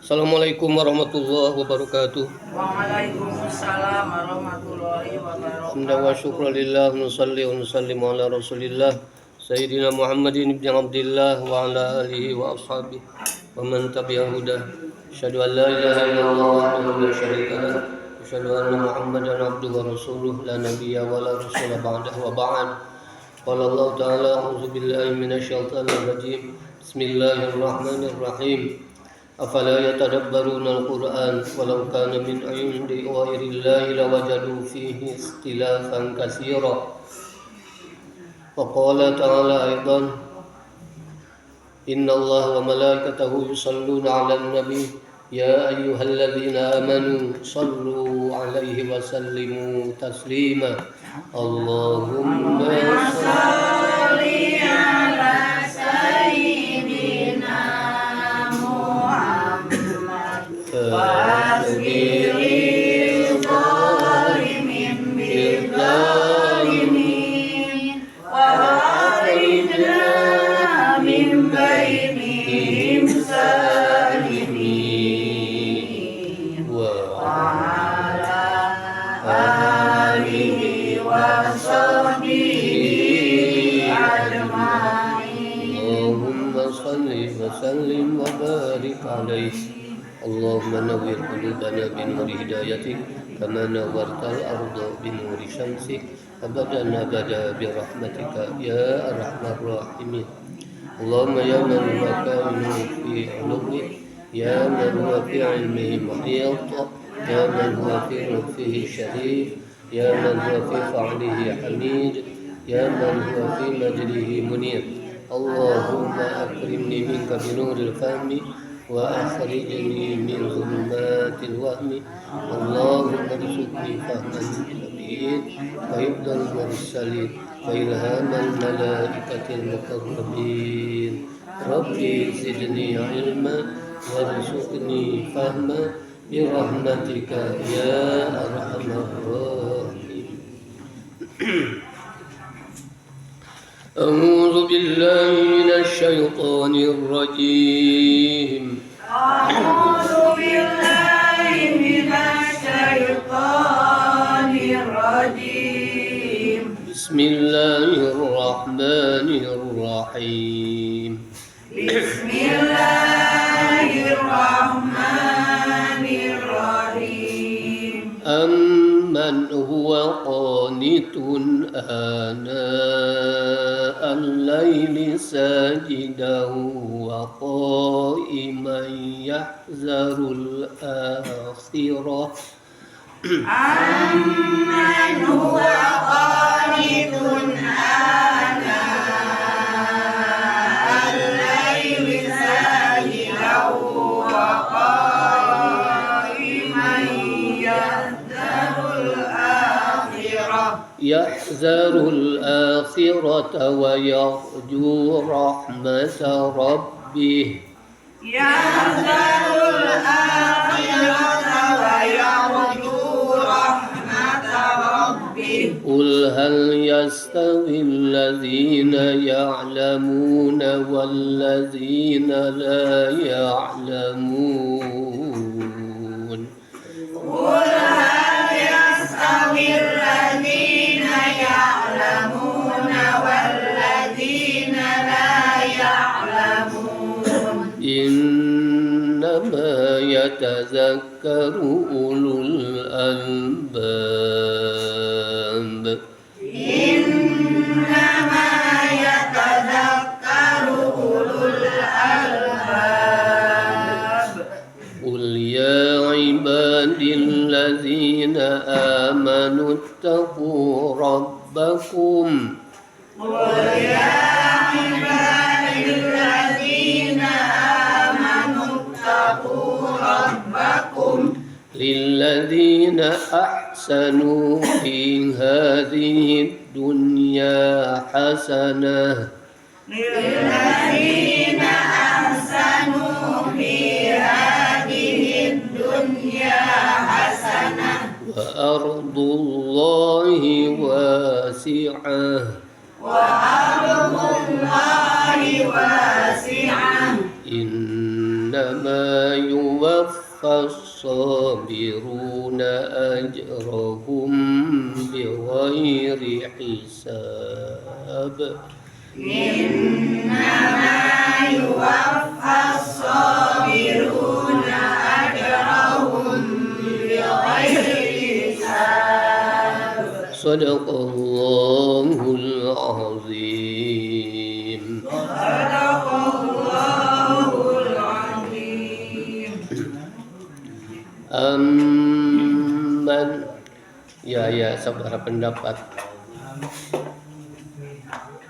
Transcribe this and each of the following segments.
Assalamualaikum warahmatullahi wabarakatuh. Waalaikumsalam warahmatullahi wabarakatuh. Hamdan wa syukran lillah, nusalli wa nusallimu ala rasulillah Sayyidina Muhammadin ibn Abdillah wa ala alihi wa ashabihi wa man tabi'ahu hudah. Asyhadu an la ilaha illallah wahdahu la syarika lah, asyhadu anna Muhammadan abduhu wa rasuluh, la nabiyya wa la rasula ba'dahu wa ba'd. Qala Allah ta'ala, a'udzu billahi minasyaitonir rajim. Bismillahirrahmanirrahim. أفلا يتدبرون القرآن ولو كان من عند غير الله لوجدوا فيه اختلافا كثيرا وقال تعالى أيضا إن الله وملائكته يصلون على النبي يا أيها الذين آمنوا صلوا عليه وسلموا تسليما اللهم صل على سيدنا وأسبر الظالمين بالظالمين وأخرجنا من بينهم سالمين وعلى آله وصحبه أجمعين اللهم صل وسلم وبارك عليه اللهم نور قلوبنا بنور هدايتك كما نورت الأرض بنور شمسك أبدا أبدا برحمتك يا أرحم الراحمين اللهم يا من هو كائن في علوه يا من هو في علمه محيط يا من هو في لطفه شريف يا من هو في فعله حميد يا من هو في مجده منير اللهم أكرمني منك بنور الفهم وأخرجني من ظلمات الوهم اللهم ارزقني فهم النبيين وحفظ المرسلين وإلهام الملائكة المقربين ربي زدني علما وارزقني فهما برحمتك يا أرحم الراحمين أعوذ بالله من الشيطان الرجيم أعوذ بالله من الشيطان الرجيم بسم الله الرحمن الرحيم بسم الله الرحمن الرحيم أمن هو قانت آناء الليل ساجدا وقائما يحذر الآخرة أمن هو قانت آناء الليل ساجدا وقائما يحذر الآخرة ويرجو رحمة ربه يحذر الآخرة ويرجو رحمة ربه قل هل يستوي الذين يعلمون والذين لا يعلمون قل هل يستوي الذين يعلمون والذين لا يعلمون إنما يتذكر أولو الألباب إنما يتذكر أولو الألباب قل يا عبادي الذين آمنوا اتقوا ربكم قل يا عبادي الذين آمنوا اتقوا ربكم للذين أحسنوا في هذه الدنيا حسنة للذين أحسنوا في هذه الدنيا حسنة وأرض الله واسعة وأرض الله واسعة إنما يوفى الصابرون أجرهم بغير حساب إنما يوفى الصابرون أجرهم بغير حساب. صدق الله العظيم. صدق الله العظيم. Amman ya saudara pendapat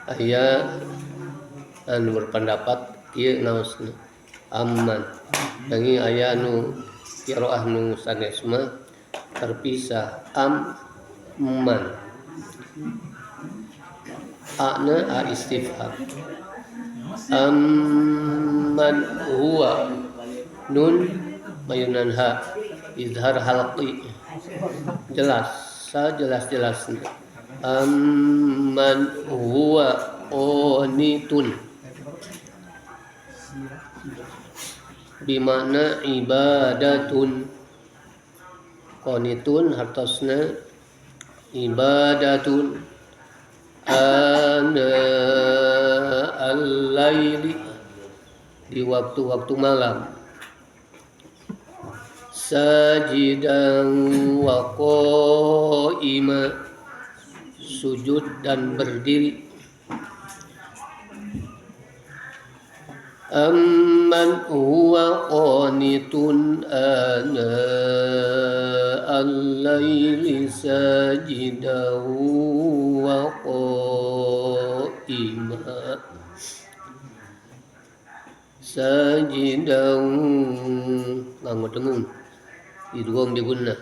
aya anu berpendapat kieu naosna amman dangi aya nu qiraah nu sanes mah terpisah amman ana a istifham amman huwa nun mayunan ha izhar halqi jelas sajelas-jelasna amman huwa qanitun bimana ibadatun qanitun hartosna ibadatun ana al-laili di waktu-waktu malam sajidan wa qa'ima sujud dan berdiri amman huwa qanitun ana al-laili sajidan wa qa'ima sajidan nganggo dengung idgham di gunnah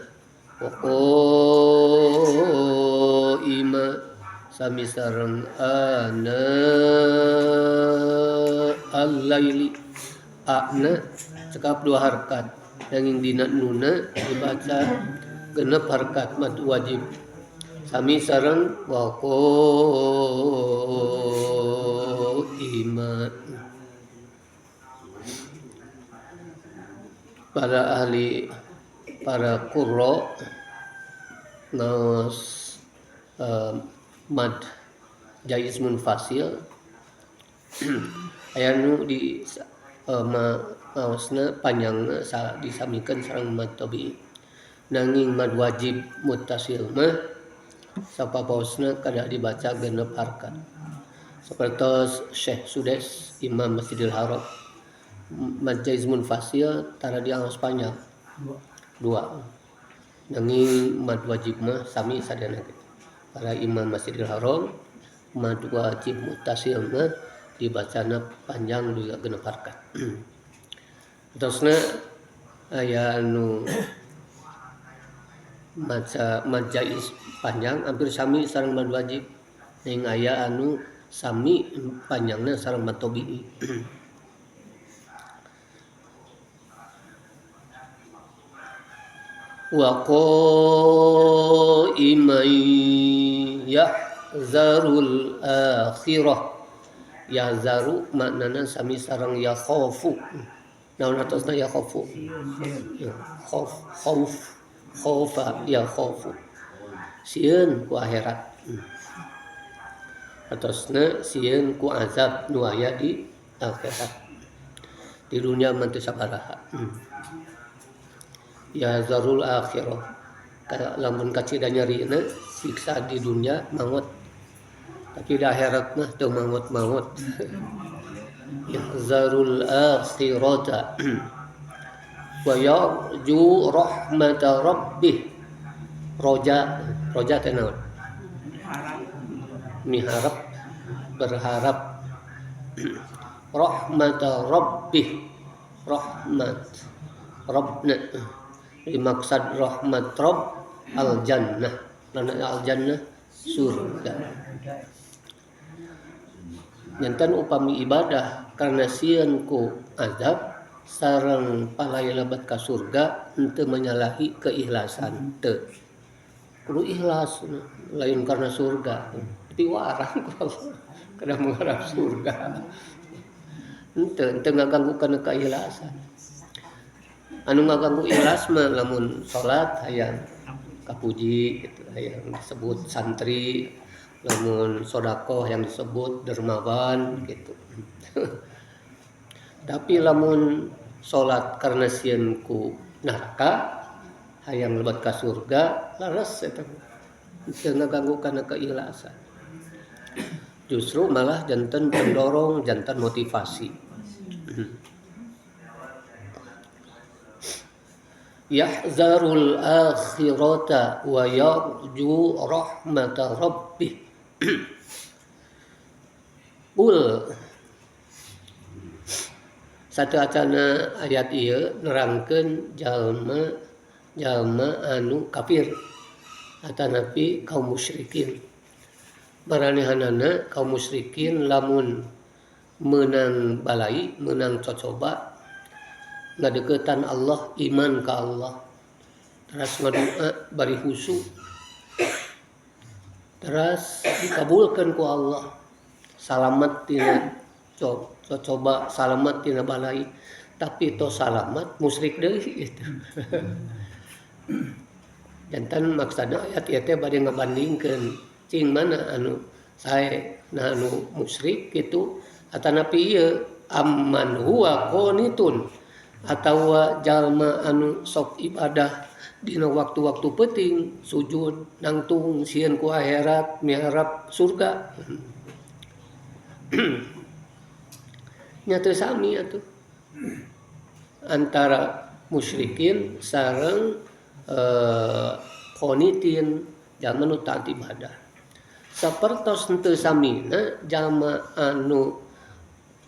wa qa'ima sami sareng ana al-laili ana cekap dua harkat nanging dina nuna dibaca genep harkat mad wajib sami sareng wa qa'ima. Para qurra naos mad jaiz munfasil aya nu di maosna panjangna disamikeun sareng mad tabi'i nanging mad wajib muttasil mah sapapaosna kada dibaca genep harkat sapertos Syekh Sudes Imam Masjidil Haram mad jaiz munfasil tara diangos panjang dua nanging mad wajib mah sami sadana para Imam Masjidil Haram mad wajib muttasil mah dibacana panjang juga genep harkat. Terusna aya anu maca mad jaiz panjang hampir sami sareng mad wajib ning aya anu sami panjangna sareng mad tabi'i. Wa qa'iman yahzarul akhirah yahzaru maknana sami sareng yakhafu naon atosna yakhafu khaufa yakhafu sieun ku akhirat atosna sieun ku azab nu aya di akhirat di dunia mah teu sabaraha yahzarul akhirah lamun kacida nyarina siksa di dunia maut tapi di akhirat mah teu maut yahzarul akhirata wa yarju rahmata rabbih roja teh naon miharap berharap rahmata rabbih rahmat rabbna dimaksud rahmat rabb al jannah al jannah surga. Jantan upami ibadah karena sieun ku azab sareng palailabat ka surga henteu menyalahi keikhlasan teu. Kudu ikhlas lain karena surga. Tapi warang kada mengharap surga. Henteu ngaganggu kana keikhlasan. anu ngaganggu ikhlas mah lamun salat hayang kapuji gitu, hayang disebut santri, lamun sedekah yang disebut dermawan gitu. Tapi lamun salat karena sieun ku neraka hayang lebat ka surga laras eta teu ngaganggu kana keikhlasan. Justru malah janten pendorong, janten motivasi. Yahzarul akhirata wa yarju rahmata rabbih. Ul sateacana ayat ieu nerangkeun jalma anu kafir atanapi kaum musyrikin. Maranehanana kaum musyrikin lamun menang balai, menang cocoba ngadeukeutan Allah, iman ka Allah, terus ngadoa bari husu, terus dikabulkan ku Allah, salamet tina cocoba, salamet tina balai, tapi to salamet musyrik deui gitu. Janten maksudna ayat ieu teh bade ngabandingkeun cing mana anu sae na anu musyrik kitu atanapi ieu amman huwa qanitun atawa jalma anu sok ibadah dina waktu-waktu penting sujud nangtung sieun ku akhirat miharap surga. Nya teu sami atuh antara musyrikin sareng qanitin jalma nu taat ibadah. Sapertos henteu samina jalma anu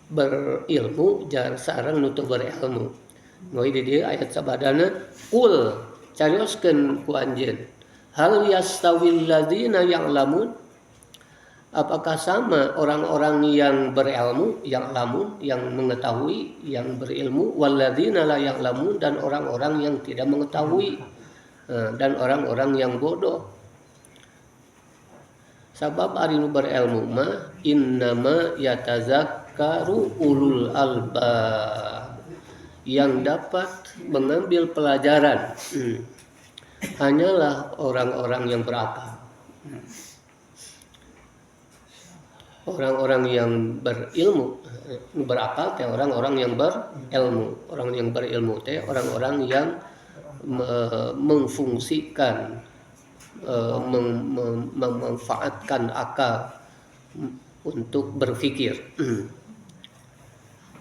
berilmu jar sareng nu teu berilmu. Ngoy di dieu ayat sabadana qul carioskeun ku anjeun hal yastawil ladzina ya'lamun, apakah sama orang-orang yang berilmu, yang lamun, yang mengetahui, yang berilmu, walladzina la ya'lamun, dan orang-orang yang tidak mengetahui, dan orang-orang yang bodoh. Sabab ari nu berilmu mah innama yatazakkaru ulul albab, yang dapat mengambil pelajaran hanyalah orang-orang yang berakal. Orang-orang yang berilmu, berakal teh orang-orang yang berilmu. Orang yang berilmu teh orang-orang yang memfungsikan, memanfaatkan akal untuk berpikir.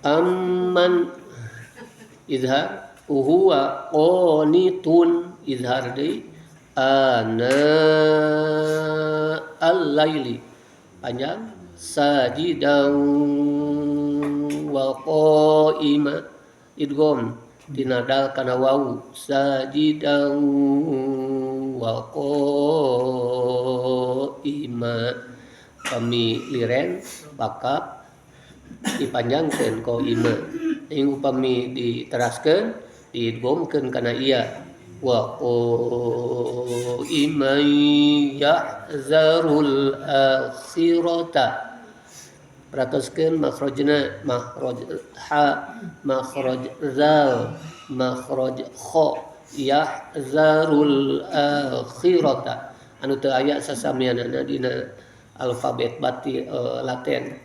Amman izhar huwa qanitun izhar deui ana al-laili panjang sajidan wa qaima idgham dinadal kana wawu sajidan wa qaima kami liren bakap dipanjangkeun qaima ing upami diteraskeun diidghamkeun kana iya wa qaima yahzarul akhirata. Perhatikan makhrajna, makhraj ha, makhraj zal, makhraj kha, yahzarul akhirata. Anu teu aya sasamianana dina alfabet bati Latin.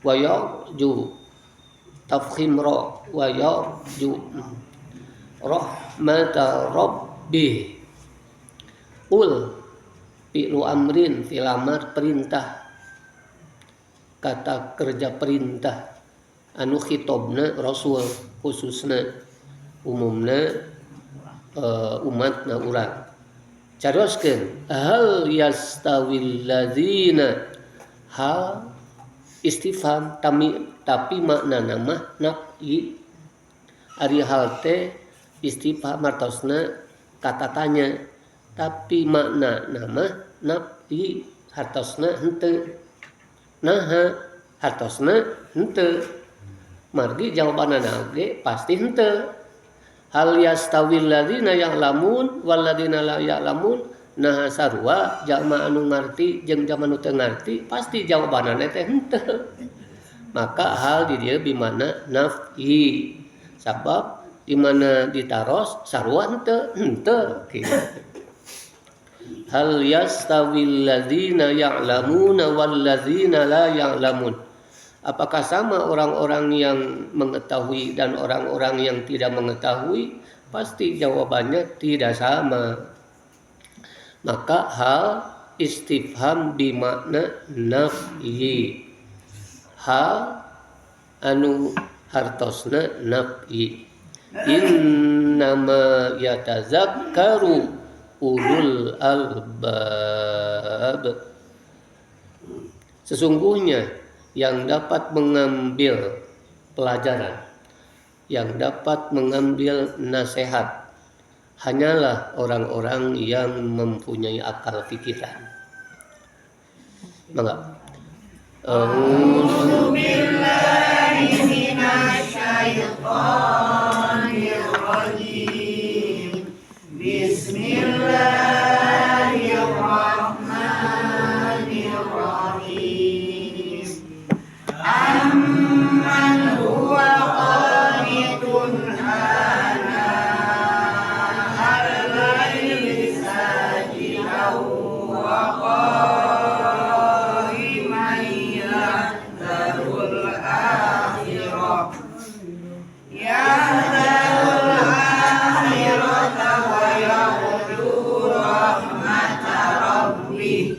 Wa yarju tafkhim ra wa yarju rahmata rabbih. Ul fi'lu amrin, fi'il amr perintah, kata kerja perintah anu khitobna rasul khususna umumna umatna urang. Carioskeun hal yastawil ladzina, hal istifham tapi maknana mah nafi. Ari hal teh istifham artosna kata tanya, tapi makna nama nafi hartosna henteu. Nah, hartosna henteu. Margi jawabanana ge pasti henteu. Hal yastawil ladzina ya'lamun wal ladzina la ya'lamun, nah sarua jalma anu ngarti jeung jalma anu teu ngarti pasti jawabanana teh henteu. Maka hal di dieu bimana nafi. Sabab di mana ditaros sarua henteu kitu. Hal yastawil ladzina ya'lamuna wal ladzina la ya'lamun. Apakah sama orang-orang yang mengetahui dan orang-orang yang tidak mengetahui? Pasti jawabannya tidak sama. Maka hal istifham bimakna nafyi. Hal anu hartosna nafyi. Innama yatazakkaru ulul albab. Sesungguhnya yang dapat mengambil pelajaran, yang dapat mengambil nasihat hanyalah orang-orang yang mempunyai akal pikiran. Mangga. A'udzu billahi minasy syaithanir rajim. Bismillahirrahmanirrahim. Amman huwa qanitun ana al-laili sajidan wa qa'iman yahdharul akhirah wa yarju rahmata rabbih.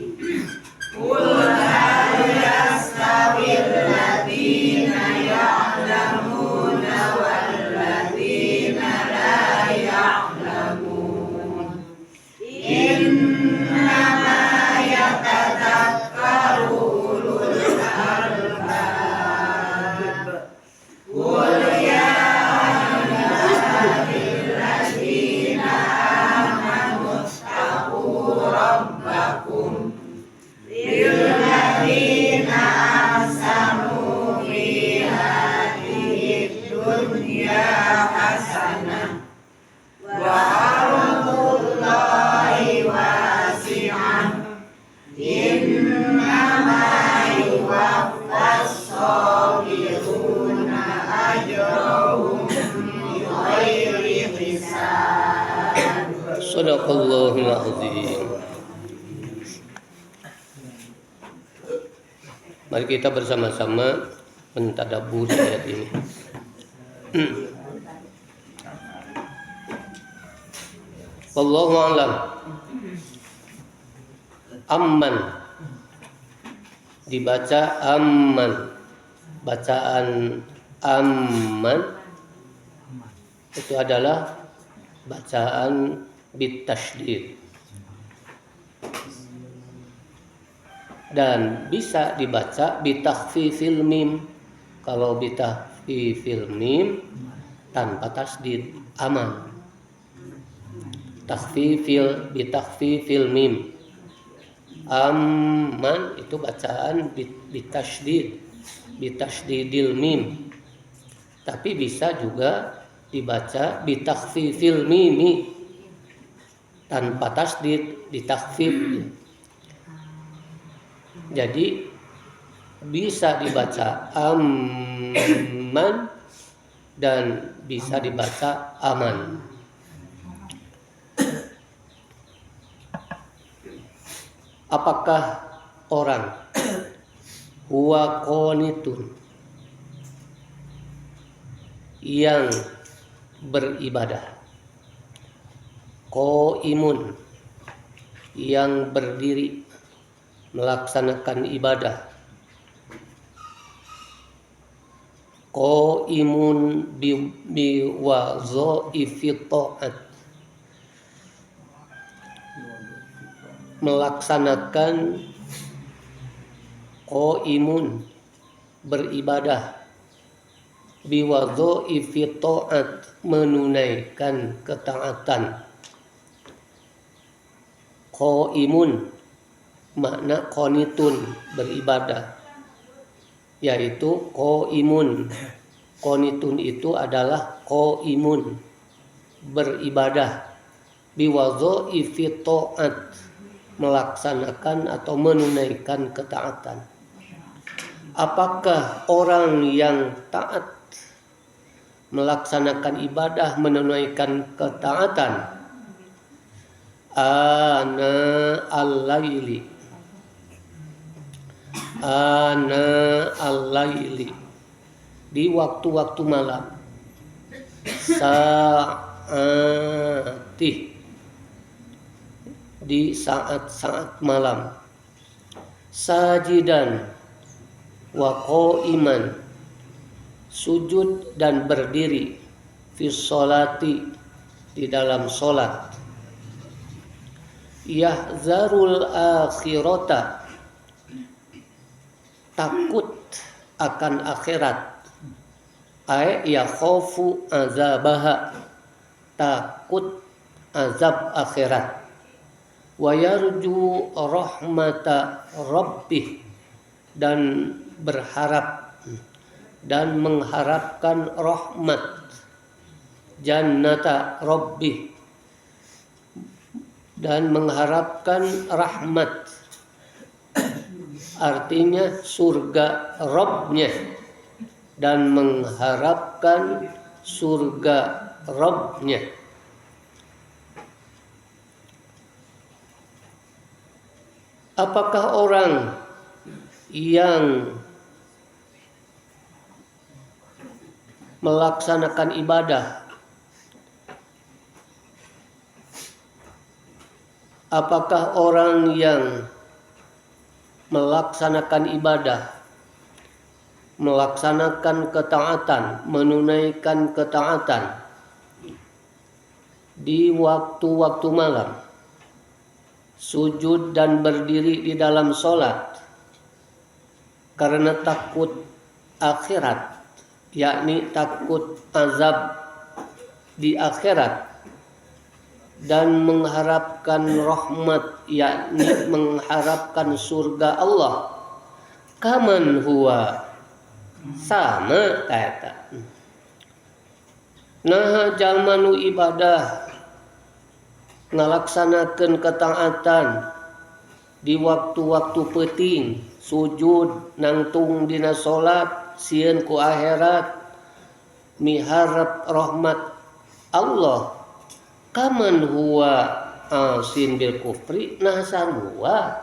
Qul hal yastawil ladzina ya'lamuna wal ladzina la ya'lamun. Innama yatadzakkaru ulul albab. Qul ya ayyuhalladzina amanu taqu rabbakum lilladzina ahsanu fi hadhihi dunya hasanah wa ardullahi wasi'ah innama yuwaffas sabiruna ajrahum bighairi hisab. Shadaqallahul azim. Mari kita bersama-sama mentadabburi ayat ini. Wallahu a'lam. Amman dibaca amman. Bacaan amman itu adalah bacaan bitasydid. Dan bisa dibaca bitakhfifil mim. Kalau bitakhfifil mim tanpa tasdid aman. Bitakhfifil mim. Aman itu bacaan bitasydid, bitasydidil mim. Tapi bisa juga dibaca bitakhfifil mimi tanpa tasdid, ditakhfif. Jadi bisa dibaca amman dan bisa dibaca aman. Apakah orang huwa qanitun yang beribadah, qaimun yang berdiri melaksanakan ibadah, qaimun bi wazaifit ta'at, melaksanakan, qaimun beribadah, bi wazaifit ta'at menunaikan ketaatan. Qaimun makna qanitun beribadah, yaitu qaimun. Qanitun itu adalah qaimun beribadah, biwadhaifi ta'at melaksanakan atau menunaikan ketaatan. Apakah orang yang taat melaksanakan ibadah, menunaikan ketaatan. Ana al-laili, ana al-laili, di waktu-waktu malam. Saati, di saat-saat malam. Sajidan wa qaiman, sujud dan berdiri. Fi sholati, di dalam solat. Yahzarul akhirata, takut akan akhirat. Yakhafu azabaha, takut azab akhirat. Wa yarju rahmata rabbih, dan berharap dan mengharapkan rahmat. Jannata rabbih, dan mengharapkan rahmat, artinya surga Rabbnya, dan mengharapkan surga Rabbnya. Apakah orang yang melaksanakan ibadah, apakah orang yang melaksanakan ibadah, melaksanakan ketaatan, menunaikan ketaatan di waktu-waktu malam, sujud dan berdiri di dalam sholat karena takut akhirat, yakni takut azab di akhirat, dan mengharapkan rahmat, yakni mengharapkan surga Allah. Kaman huwa, sama kata. Nah jalmanu ibadah, ngalaksanakeun ketaatan di waktu-waktu penting, sujud nangtung dina salat, sieun ku akhirat, miharap rahmat Allah. Kaman huwa asin bil kufri, nah sarua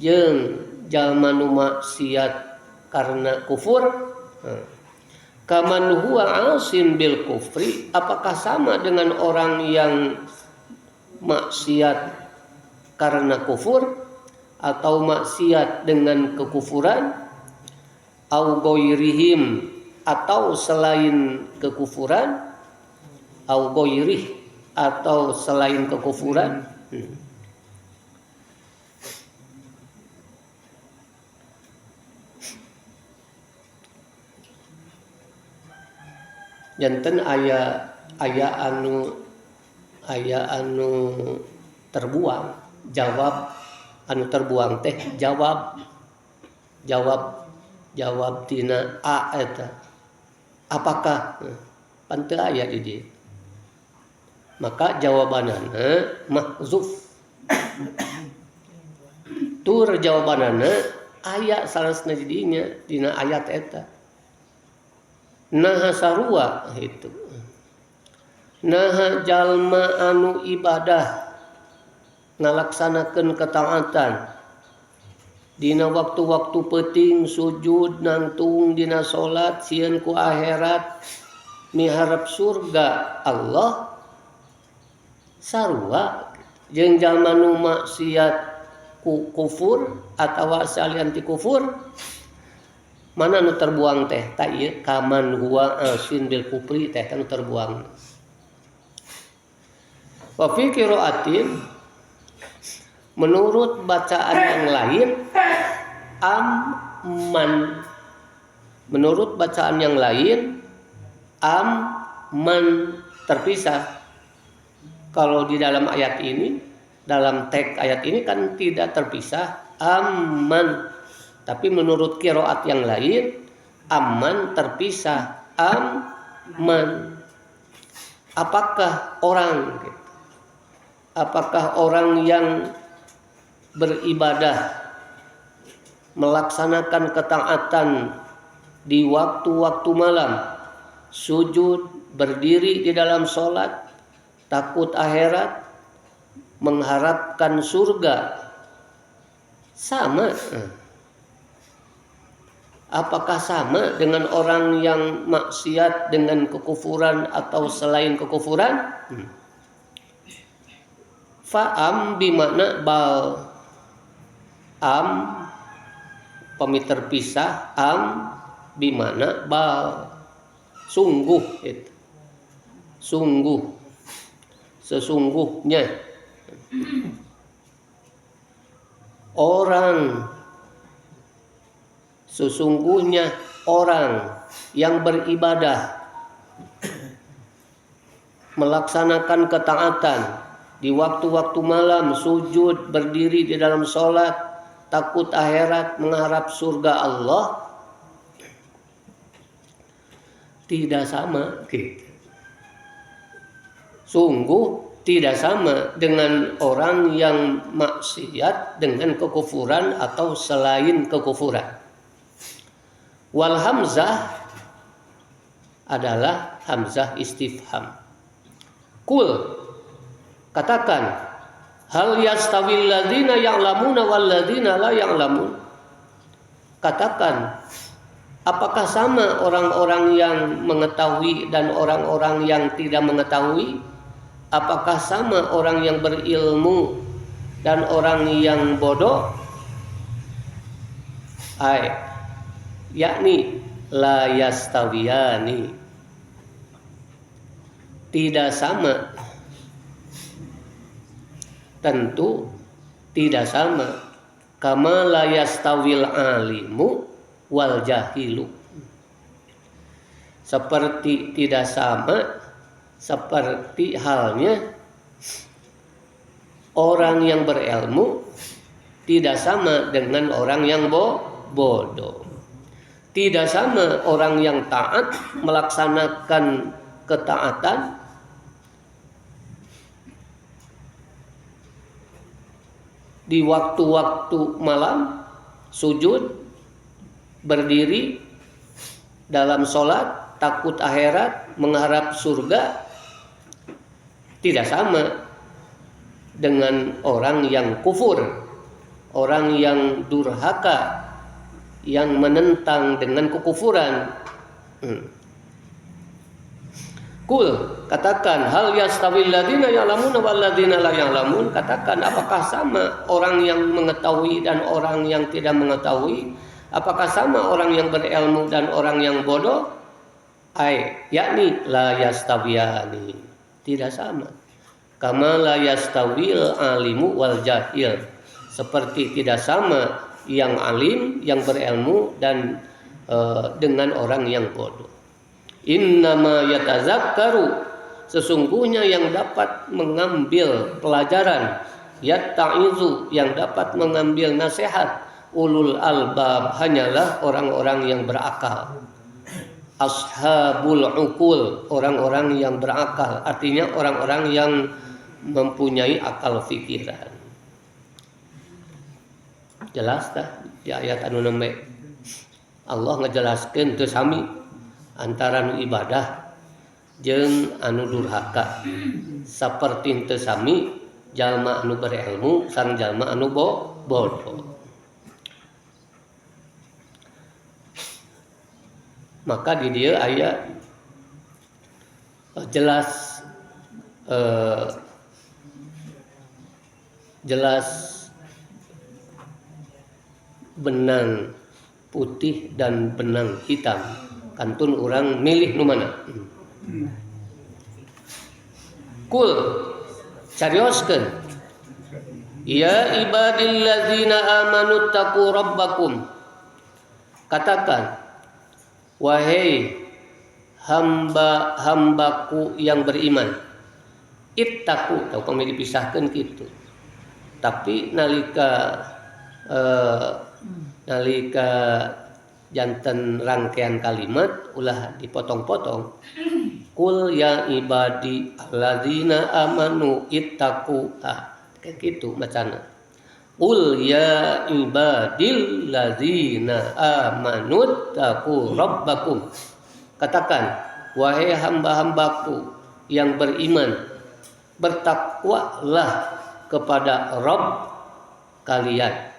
jeung jalma nu maksiat karena kufur. Kaman huwa asin bil kufri, apakah sama dengan orang yang maksiat karena kufur atau maksiat dengan kekufuran? Au ghairihim, atau selain kekufuran, au ghairih, atau selain kekufuran. Janten aya anu terbuang, jawab anu terbuang teh jawab tina a eta. Apakah panteu aya di dieu? Maka jawabanana mahzuf. Tur jawabanana aya salasna didinya dina ayat eta. Naha sarua itu. Naha jalma anu ibadah ngalaksanakeun ketaatan dina waktu-waktu penting, sujud nangtung dina salat, sieun ku akhirat, miharap surga Allah. Sarua jeung jalma nu maksiat ku kufur atawa salian ti kufur, mana nu terbuang teh? Ta ieu kaman huwa asin bil kufri teh nu terbuang. Wa fi qiraatin, menurut bacaan yang lain, amman, menurut bacaan yang lain, amman terpisah. Kalau di dalam ayat ini, dalam teks ayat ini kan tidak terpisah amman, tapi menurut qiraat yang lain amman terpisah amman. Apakah orang yang beribadah, melaksanakan ketaatan di waktu-waktu malam, sujud, berdiri di dalam sholat, takut akhirat, mengharapkan surga, sama. Apakah sama dengan orang yang maksiat dengan kekufuran atau selain kekufuran? Fa'am bimakna bal. Am pamit terpisah, am bimakna bal. Sungguh itu. Sungguh. Sesungguhnya. Sesungguhnya orang yang beribadah, melaksanakan ketaatan di waktu-waktu malam, sujud, berdiri di dalam sholat, takut akhirat, mengharap surga Allah, tidak sama gitu. Sungguh tidak sama dengan orang yang maksiat dengan kekufuran atau selain kekufuran. Wal hamzah adalah hamzah istifham. Kul, katakan, hal yastawil ladzina ya'lamuna wal ladzina la ya'lamun. Katakan, apakah sama orang-orang yang mengetahui dan orang-orang yang tidak mengetahui? Apakah sama orang yang berilmu dan orang yang bodoh? Yakni la yastawiyani, tidak sama. Tentu tidak sama. Kama la yastawil alimu wal jahilu, seperti tidak sama seperti halnya orang yang berilmu tidak sama dengan orang yang bodoh. Tidak sama orang yang taat melaksanakan ketaatan di waktu-waktu malam, sujud, berdiri dalam sholat, takut akhirat, mengharap surga, tidak sama dengan orang yang kufur, orang yang durhaka, yang menentang dengan kekufuran. Kul, katakan, hal yastawil ladzina ya'lamuna wal ladzina la ya'lamun. Katakan, apakah sama orang yang mengetahui dan orang yang tidak mengetahui? Apakah sama orang yang berilmu dan orang yang bodoh? Yakni la yastawiyani, tidak sama. Kama la yastawil alimu wal jahil, seperti tidak sama yang alim, yang berilmu dan dengan orang yang bodoh. Innama yatazakkaru, sesungguhnya yang dapat mengambil pelajaran, yatta'izu, yang dapat mengambil nasihat, ulul albab, hanyalah orang-orang yang berakal. Ashabul uqul, orang-orang yang berakal, artinya orang-orang yang mempunyai akal fikiran. Jelas dah di ayat anu nembe Allah ngejelaskeun teu sami antara nu ibadah jeung anu durhaka, saperti teu sami jalma anu berilmu sareng jalma anu bodoh. Maka di dia ayat jelas benang putih dan benang hitam. Kantun orang milih nu mana? Kul, carioskeun. Ya ibadilladzina amanu taqu rabbakum. Katakan, wahai hamba-hambaku yang beriman, ittaqu, tau kami dipisahkan gitu. Tapi nalika janten rangkaian kalimat ulah dipotong-potong. Kul ya ibadi alladzina amanu ittaqu, kayak gitu macana. Qul ya ibadil ladzina amanu taqu rabbakum. Katakan, wahai hamba-hambaku yang beriman, bertakwalah kepada Rabb kalian.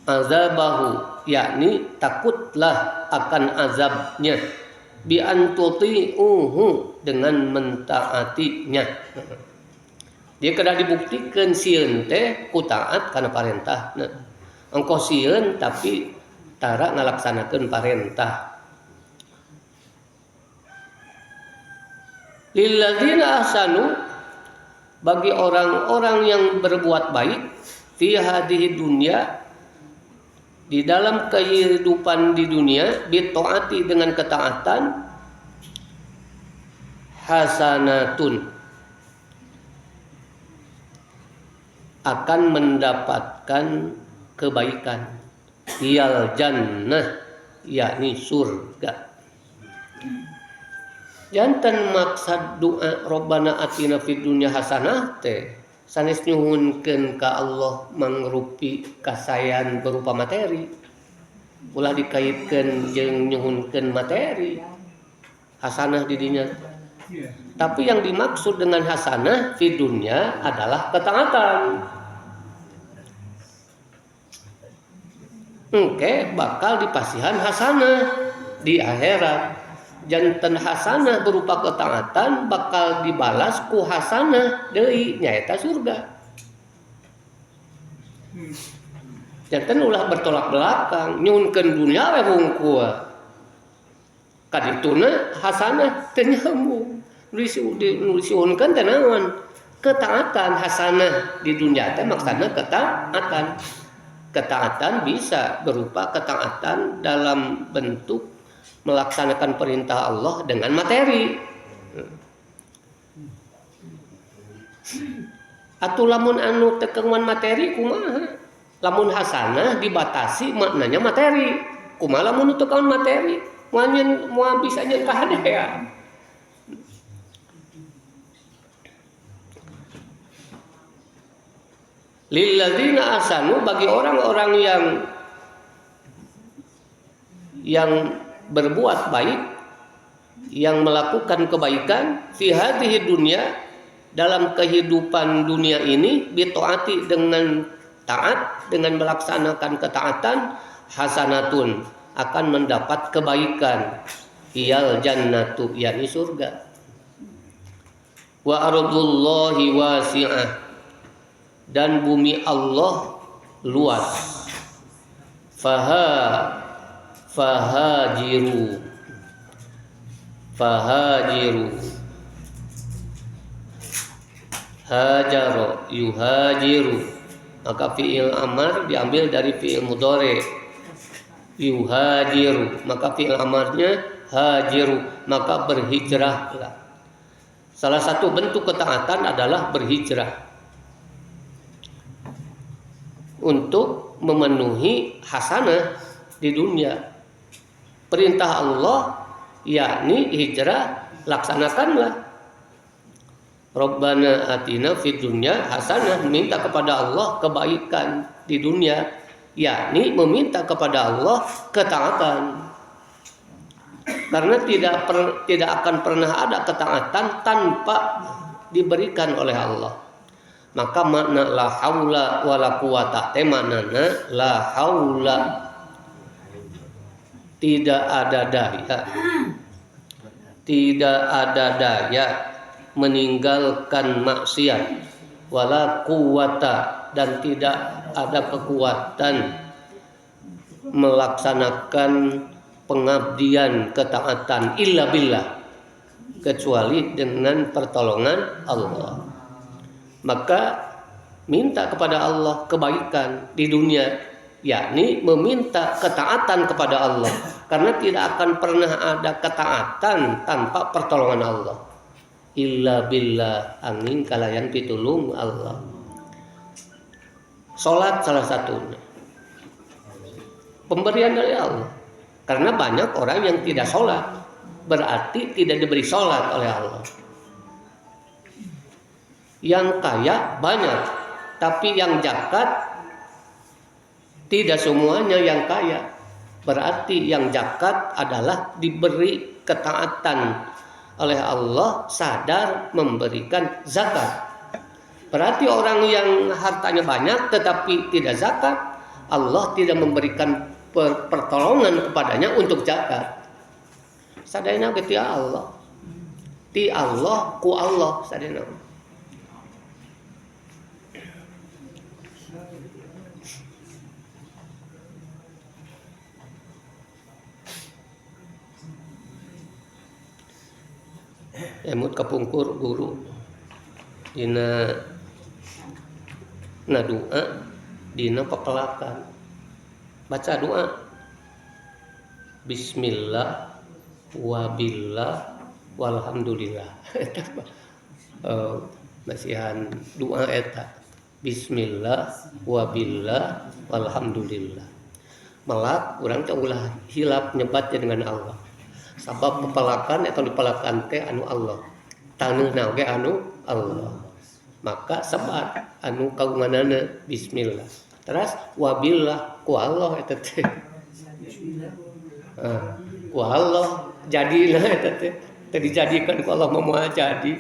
Azabahu, yakni takutlah akan azabnya, bi antuti'uhu, dengan mentaatinya. Dia kena dibuktikan sieun teh ku taat kana parentah. Engkau sieun tapi tara ngalaksanakeun parentah. Lilladzina ahsanu, bagi orang-orang yang berbuat baik, fi hadhihi dunya, di dalam kehidupan di dunia, bitaati, dengan ketaatan, hasanatun, akan mendapatkan kebaikan, hiyal jannah, yakni surga. Janten maksud doa Rabbana atina fid dunya hasanah teh sanes nyuhunkeun ka Allah mangrupi kasayan berupa materi, ulah dikaitkeun jeung nyuhunkeun materi hasanah di dinya. Tapi yang dimaksud dengan hasanah fid dunya adalah ketaatan. Engke bakal dipasihan hasanah di akhirat. Janten hasanah berupa ketaatan bakal dibalas ku hasanah deui nyaeta surga. Janten ulah bertolak belakang, nyuhunkeun dunya we hungkul. Kadituna hasanah teu nyambung. Disuhunkeun teh naon? Ketaatan. Hasanah di dunya teh maksudna ketaatan. Ketaatan bisa berupa ketaatan dalam bentuk melaksanakan perintah Allah dengan materi. Atuh lamun anu teu keungan materi kumaha? Lamun hasanah dibatasi maknanya materi. Kumaha lamun teu keungan materi? Moal bisa nyeun kahadean. Lilladzina ahsanu, bagi orang-orang yang berbuat baik, yang melakukan kebaikan, fi hadhihi dunya, dalam kehidupan dunia ini, bitaati, dengan taat, dengan melaksanakan ketaatan, hasanatun, akan mendapat kebaikan, hiyal jannatu, yakni surga. Wa ardullahi wasi'ah, dan bumi Allah luas. Fahajiru hajaro yuhajiru, maka fi'il amar diambil dari fi'il mudhari. Yuhajiru, maka fi'il amarnya hajiru, maka berhijrahlah. Salah satu bentuk ketaatan adalah berhijrah untuk memenuhi hasanah di dunia. Perintah Allah yakni hijrah, laksanakanlah. Rabbana atina fid dunya hasanah, minta kepada Allah kebaikan di dunia, yakni meminta kepada Allah ketaatan. Karena tidak akan pernah ada ketaatan tanpa diberikan oleh Allah. Maka makna la haula wala quwata teh maknana la haula, tidak ada daya meninggalkan maksiat, wala quwata, dan tidak ada kekuatan melaksanakan pengabdian ketaatan illa billah, kecuali dengan pertolongan Allah. Maka minta kepada Allah kebaikan di dunia, yakni meminta ketaatan kepada Allah, karena tidak akan pernah ada ketaatan tanpa pertolongan Allah. Illa billah, angin kalayan pitulung Allah. Salat salah satunya pemberian dari Allah, karena banyak orang yang tidak salat, berarti tidak diberi salat oleh Allah. Yang kaya banyak, tapi yang zakat tidak semuanya yang kaya. Berarti yang zakat adalah diberi ketaatan oleh Allah, sadar memberikan zakat. Berarti orang yang hartanya banyak tetapi tidak zakat, Allah tidak memberikan pertolongan kepadanya untuk zakat. Sadayana ke ti Allah. Ti Allah ku Allah sadayana. Emut kapungkur guru dina doa dina pepelakan baca doa bismillah wabillah walhamdulillah masihan doa eta bismillah wabillah walhamdulillah melak urang teh ulah hilap nyebatnya dengan Allah sabab pepelakan atau dipelakan teh anu Allah taneuhna oge anu Allah maka sebat anu kagunganana bismillah terus wabillah ku Allah eta teh ku Allah jadilah eta teh dijadikan ku Allah moal jadi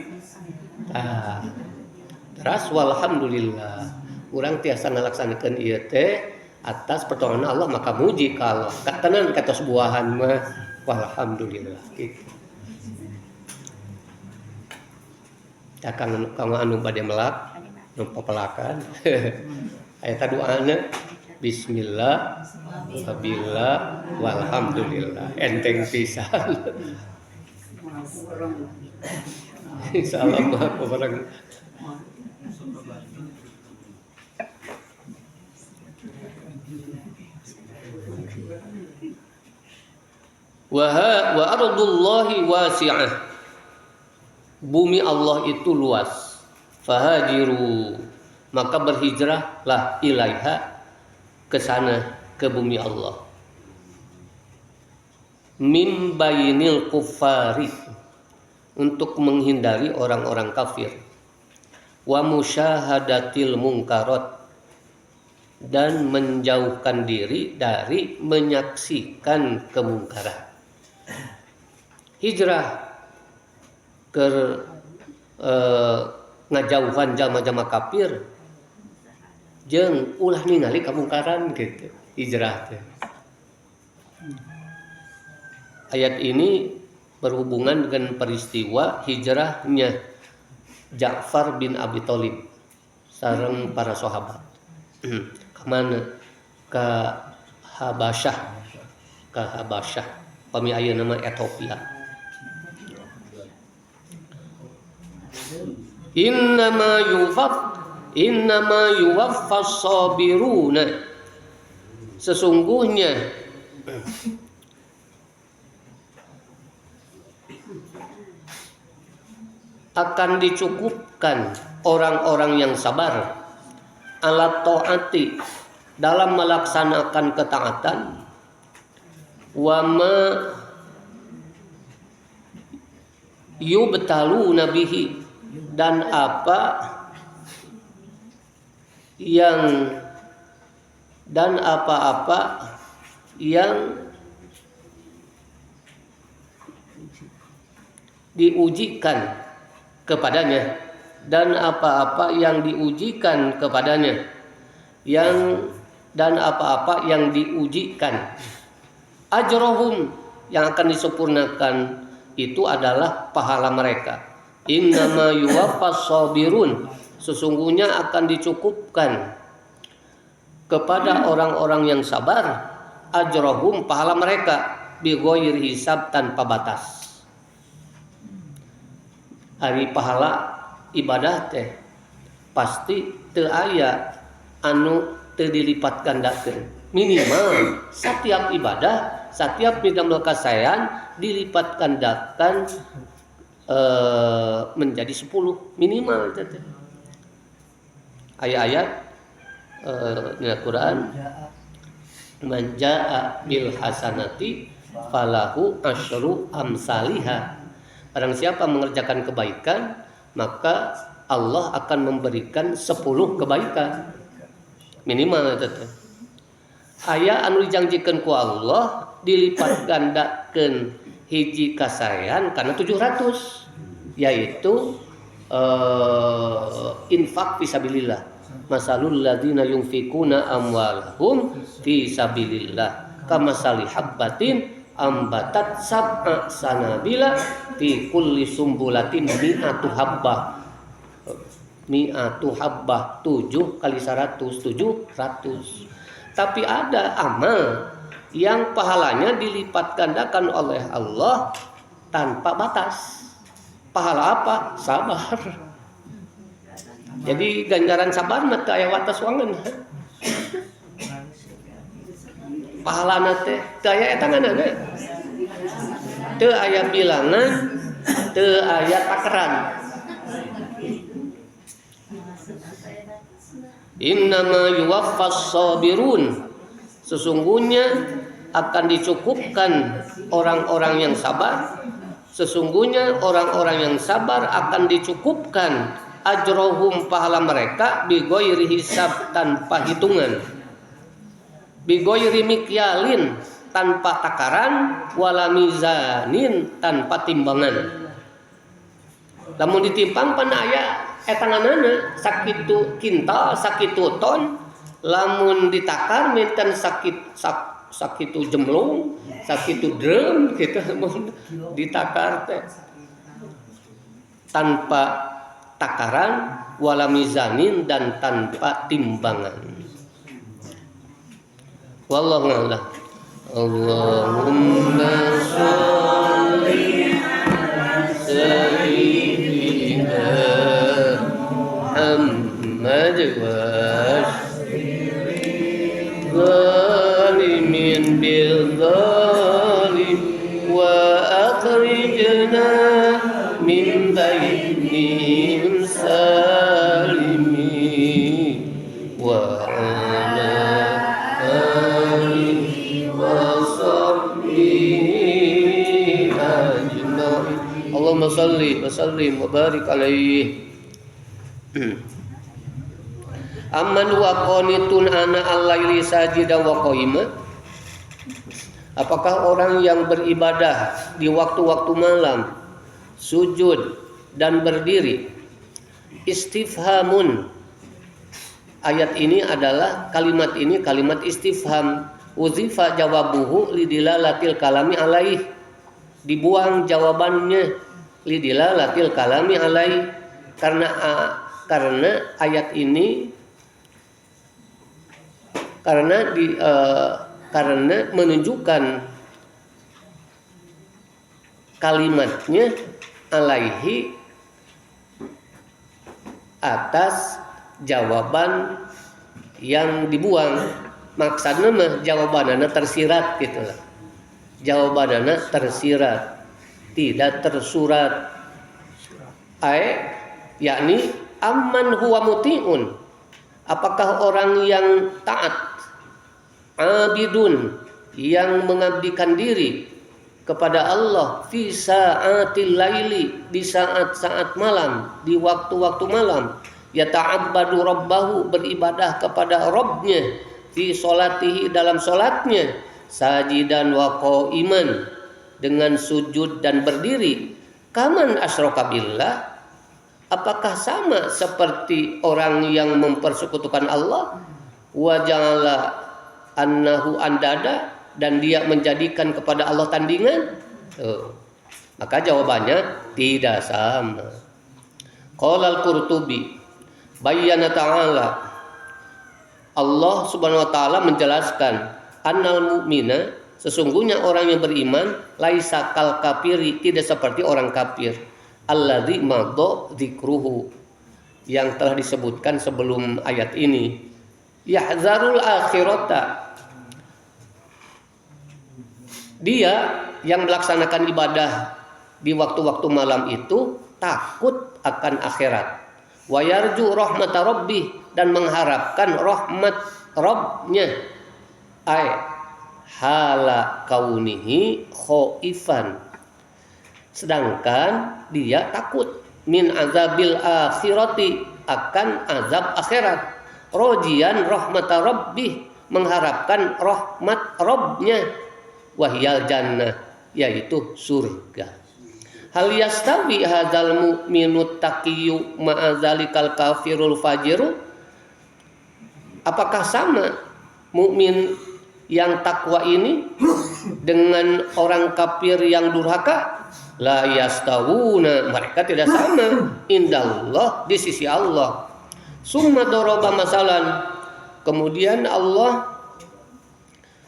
terus walhamdulillah urang tiasa ngalaksanakeun ieu teh atas pertolongan Allah maka muji ka Allah katanan katos buahan mah walhamdulillah gitu. Kang anu bade melak nu pepelakan aya doana bismillah wabillah walhamdulillah enteng pisan insyaallah mah bareng wa ardullahi wasi'ah bumi Allah itu luas fahajiru maka berhijrahlah ilaiha ke sana ke bumi Allah min bainil kuffari untuk menghindari orang-orang kafir wa musyahadatil munkarat dan menjauhkan diri dari menyaksikan kemungkaran hijrah ke ngajauhan jama-jama kafir jeung ulah ningali kamungkaran gitu hijrah teh. Ayat ini berhubungan dengan peristiwa hijrahnya Ja'far bin Abi Thalib sareng para sahabat kemana ke Habasyah pami aya nama Ethiopia. Innama yuwaffas sabiruna sesungguhnya akan dicukupkan orang-orang yang sabar ala taati dalam melaksanakan ketaatan wa ma yubtaluna bihi dan apa-apa yang diujikan kepadanya dan apa-apa yang diujikan kepadanya dan apa-apa yang diujikan ajrohum yang akan disempurnakan itu adalah pahala mereka. Innama yuwaffas sabirun sesungguhnya akan dicukupkan kepada orang-orang yang sabar ajrohum pahala mereka bighairi hisab tanpa batas. Ari pahala ibadah teh pasti teu aya anu teu dilipat gandakeun. Minimal setiap ibadah, setiap bidang kasaian dilipat gandakan menjadi 10 minimal teh. Ayat-ayat di Al-Qur'an man jaa bil hasanati falahu asyru amsalihha. Barang siapa mengerjakan kebaikan, maka Allah akan memberikan 10 kebaikan. Minimal itu. aya anu dijanjikeun ku Allah dilipat gandakeun hiji kasayan kana 700, yaitu infak fisabilillah. Masalul ladzina yunfikuna amwalahum fisabilillah kamasali habbatin ambatat sab'a sanabila fi kulli sumbulatin mi'atu habbah. 7 kali 100 700. Tapi ada amal yang pahalanya dilipat gandakan oleh Allah tanpa batas. Pahala apa? Sabar. Jadi ganjaran sabar mah teu aya watas wangeun. Pahalana teh teu aya etanganana. Teu aya bilangan, teu aya takaran. Innama yuwaffas sabirun, sesungguhnya akan dicukupkan orang-orang yang sabar. Sesungguhnya orang-orang yang sabar akan dicukupkan ajrohum, pahala mereka, bighairi hisab, tanpa hitungan, bighairi mikyalin, tanpa takaran, wala mizanin, tanpa timbangan. Lamun ditimpang pan aya etanganana sakitu kintal, sakitu ton, lamun ditakar minten sakitu jemlung, sakitu drum gitu ditakar teh tanpa takaran, wala mizanin, dan tanpa timbangan. Wallahu a'lam. Allahumma sholli ala sayyidina Muhammad wa zalimin bil zalim wa akhrijna min bainihim salimin wa ala alihi wa sahbihi ajma'in. Allahumma salli wa sallim wa barik alaihi. Amman huwa qanitun ana al-laili sajidan wa qaima. Apakah orang yang beribadah di waktu-waktu malam, sujud dan berdiri? Istifhamun. Ayat ini adalah kalimat ini kalimat istifham. Uzifa jawabuhu lidilalatil kalami alaih. Dibuang jawabannya lidilalatil kalami alaih, karena ayat ini karena menunjukkan kalimatnya alaihi atas jawaban yang dibuang. Maksudnya mah jawabanana tersirat gitulah. Jawabanana tersirat, tidak tersurat. Yakni amman huwa muti'un. Apakah orang yang taat, abidun, yang mengabdikan diri kepada Allah fi sa'atil laili, di saat-saat malam, di waktu-waktu malam, yata'abbadu rabbahu, beribadah kepada Rabbnya, fi sholatihi, dalam sholatnya, sajidan wa qaiman, dengan sujud dan berdiri, kaman asyraka billah, apakah sama seperti orang yang mempersekutukan Allah, wa ja'ala annahu andada, dan dia menjadikan kepada Allah tandingan? Maka jawabannya tidak sama. Qala al-Qurtubi bayyana ta'ala, Allah Subhanahu wa taala menjelaskan, annal mu'mina, sesungguhnya orang yang beriman, laisa kal kafiri, tidak seperti orang kafir, alladzi madha dzikruhu, yang telah disebutkan sebelum ayat ini. Yahzarul akhirata, dia yang melaksanakan ibadah di waktu-waktu malam itu takut akan akhirat. Wa yarju rahmata rabbih, dan mengharapkan rahmat Rabbnya. Hala kaunihi khaifan, sedangkan dia takut min azabil akhirati, akan azab akhirat. Rojian rahmata rabbih, mengharapkan rahmat Rabbnya, wahyal jannah, yaitu surga. Hal yastawi hadzal mu'minut taqiyyu ma'azalikal kafirul fajiru? Apakah sama mukmin yang takwa ini dengan orang kafir yang durhaka? La yastawuna, mereka tidak sama indallah, di sisi Allah. Summa daraba masalan, kemudian Allah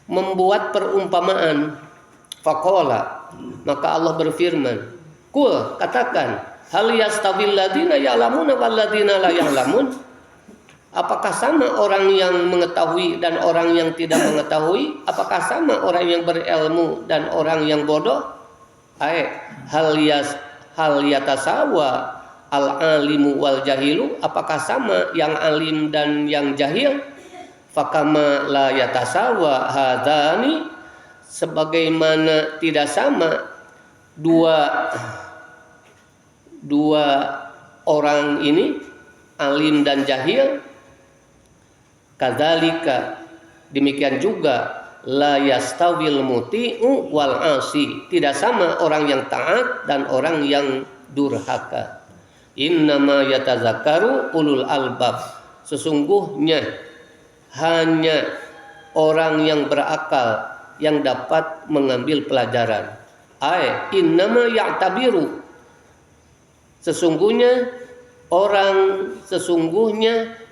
membuat perumpamaan. Faqala, maka Allah berfirman, qul, katakan, hal yastawil ladzina ya'lamuna wal ladzina la ya'lamun? Apakah sama orang yang mengetahui dan orang yang tidak mengetahui? Apakah sama orang yang berilmu dan orang yang bodoh? Hal yatasawa al-alimu wal jahilu? Apakah sama yang alim dan yang jahil? Fakama la yatasawa hadani, sebagaimana tidak sama dua orang ini, alim dan jahil. Kadzalika, demikian juga, la yastawil muti'u wal asi, tidak sama orang yang taat dan orang yang durhaka. Innama yatazakkaru ulul albab, sesungguhnya hanya orang yang berakal yang dapat mengambil pelajaran. Innama ya'tabiru, sesungguhnya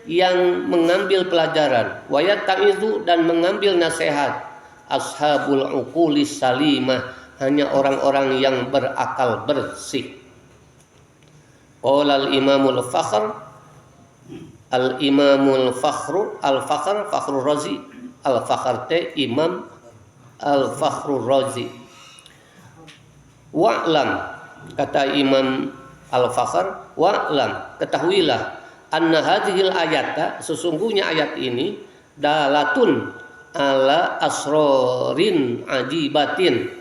yang mengambil pelajaran, wayata'izu, dan mengambil nasihat, ashabul uqulis salimah, hanya orang-orang yang berakal bersih. Qala al-imamul fakhr, al-imamul fakhr, fakhrur razi, al-fakhr te imam al-fakhrur razi. Wa'lam, kata imam al-fakhr, wa'lam, ketahuilah, anna hadhil ayata, sesungguhnya ayat ini, dalatun ala asrorin ajibatin,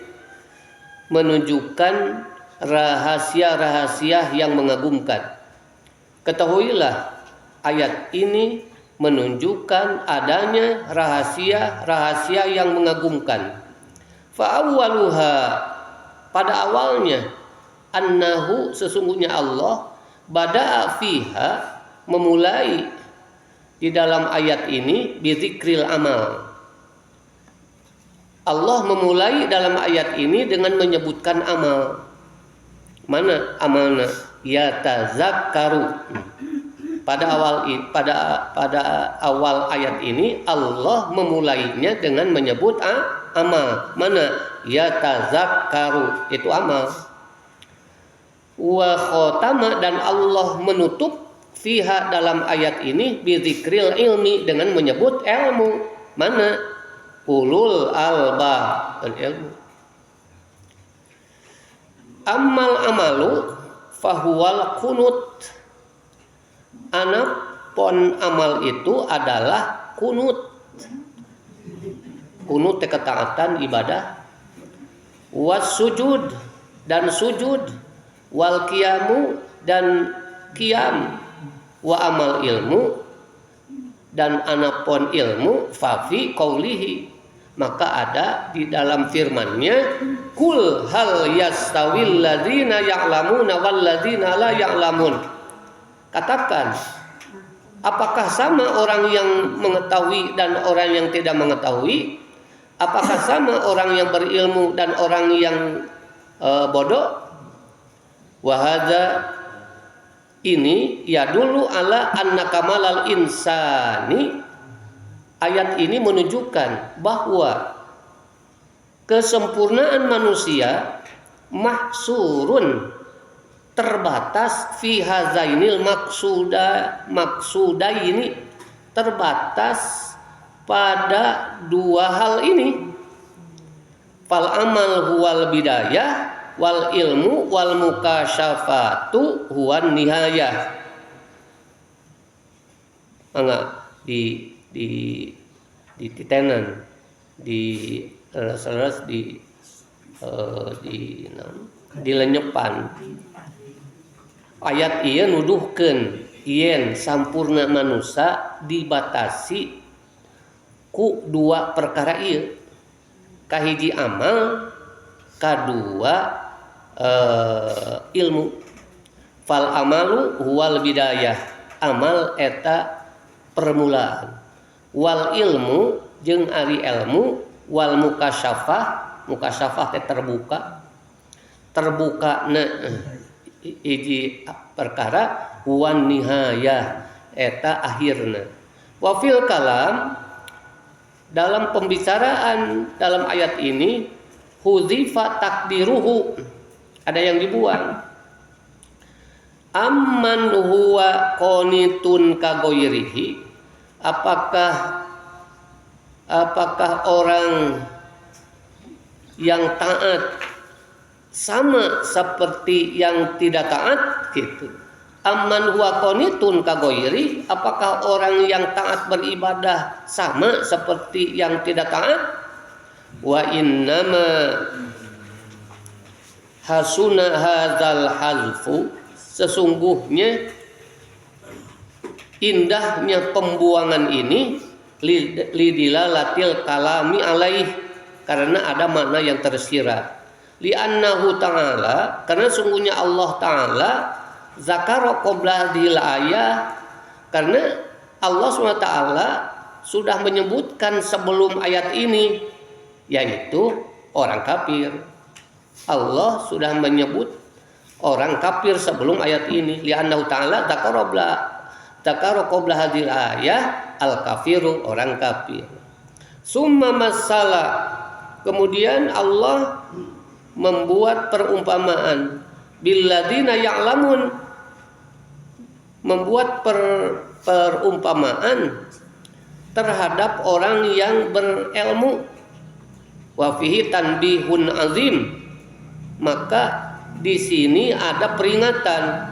menunjukkan rahasia-rahasia yang mengagumkan. Ketahuilah, ayat ini menunjukkan adanya rahasia-rahasia yang mengagumkan. Fa'awwaluha, pada awalnya, annahu, sesungguhnya Allah, bada'a fiha, memulai di dalam ayat ini bidzikril amal. Allah memulai dalam ayat ini dengan menyebutkan amal. Mana amalnya? Yatazakkaru. Pada awal ayat ini Allah memulainya dengan menyebut amal. Mana? Yatazakkaru, itu amal. Wa khotama, dan Allah menutup fiha, dalam ayat ini, bidzikril ilmi, dengan menyebut ilmu. Mana? Ulul albab, ilmu. Amal amalu fahuwal kunut, anapun amal itu adalah kunut. Kunut ketaatan ibadah. Was sujud, dan sujud. Wal qiyamu, dan qiyam. Wa amal ilmu, dan anapun ilmu, fafi qaulihi, maka ada di dalam firman-Nya, kul hal yastawil ladzina ya'lamuna wal ladzina la ya'lamun. Katakan, apakah sama orang yang mengetahui dan orang yang tidak mengetahui? Apakah sama orang yang berilmu dan orang yang bodoh? Wahada, ini ya dulu ala anna kamalal insani, ayat ini menunjukkan bahwa kesempurnaan manusia mahsurun, terbatas, fi hazainil maksudaini, terbatas pada dua hal ini. Fal amal huwal bidayah wal ilmu wal mukasyafatu huwan nihayah. Mangga di tenan di lenyepan ayat ieu nuduhkeun yen sampurna manusia dibatasi ku dua perkara ieu. Kahiji amal, kadua ilmu. Fal amalu huwal bidayah. Amal eta permulaan. Wal ilmu jeung ari ilmu wal mukasyafah teh terbuka na hiji perkara wan nihayah eta akhirna. Wa fil kalam, dalam pembicaraan dalam ayat ini hudzifa takdiruhu, ada yang dibuang. Amman huwa qanitun kagoirihi, apakah orang yang taat sama seperti yang tidak taat gitu. Amman huwa qanitun kagoiri, apakah orang yang taat beribadah sama seperti yang tidak taat? Wa innama hasuna hadzal halfu, sesungguhnya indahnya pembuangan ini lidilalatil kalami alaih, karena ada makna yang tersirat. Li'annahu ta'ala, karena sungguhnya Allah Ta'ala zakara qabla dil ayah, karena Allah SWT sudah menyebutkan sebelum ayat ini, yaitu orang kafir. Allah sudah menyebut orang kafir sebelum ayat ini. Li'annahu ta'ala zakara qabla hadil ayah al kafiru, orang kafir. Summa masala, kemudian Allah membuat perumpamaan billadina ya'lamun, membuat perumpamaan terhadap orang yang berilmu. Wa fihi tanbihun azim, maka di sini ada peringatan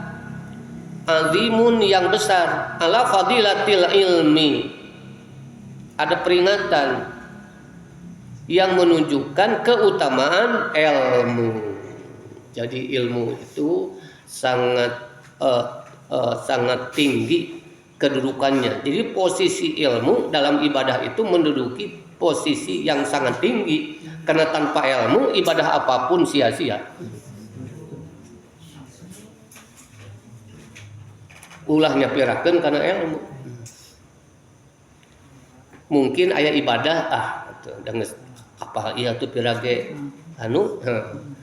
azimun yang besar, ala fadilatil ilmi, ada peringatan yang menunjukkan keutamaan ilmu. Jadi ilmu itu sangat tinggi kedudukannya. Jadi posisi ilmu dalam ibadah itu menduduki posisi yang sangat tinggi, karena tanpa ilmu ibadah apapun sia-sia. Ulah nyapirakeun karena ilmu. Mungkin aya ibadah dengan apa iya tuh pirage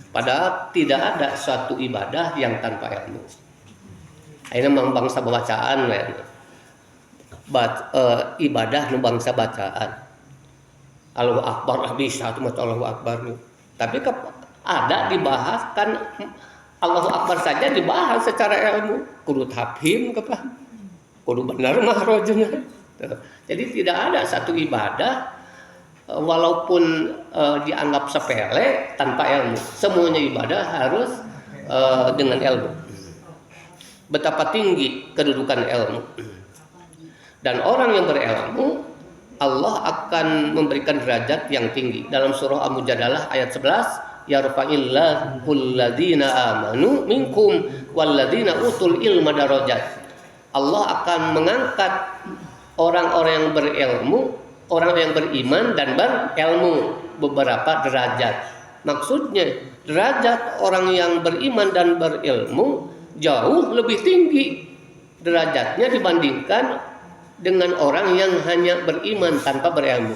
padahal tidak ada suatu ibadah yang tanpa ilmu. Ayeuna mah bangsa bacaan we. Ibadah nu bangsa bacaan. Allahu Akbar bisa tuh mah Allahu Akbar. Tapi ada dibahas kan Allahu Akbar saja dibahas secara ilmu. Kudu tafhim kapah. Kudu benar mahrojna. Jadi tidak ada satu ibadah walaupun dianggap sepele tanpa ilmu. Semuanya ibadah harus dengan ilmu. Betapa tinggi kedudukan ilmu. Dan orang yang berilmu, Allah akan memberikan derajat yang tinggi. Dalam surah Al-Mujadalah ayat 11, yarfa'illahu alladhina amanu minkum walladhina utul ilma darajat. Allah akan mengangkat orang-orang yang berilmu, orang yang beriman dan berilmu beberapa derajat. Maksudnya derajat orang yang beriman dan berilmu jauh lebih tinggi derajatnya dibandingkan dengan orang yang hanya beriman tanpa berilmu.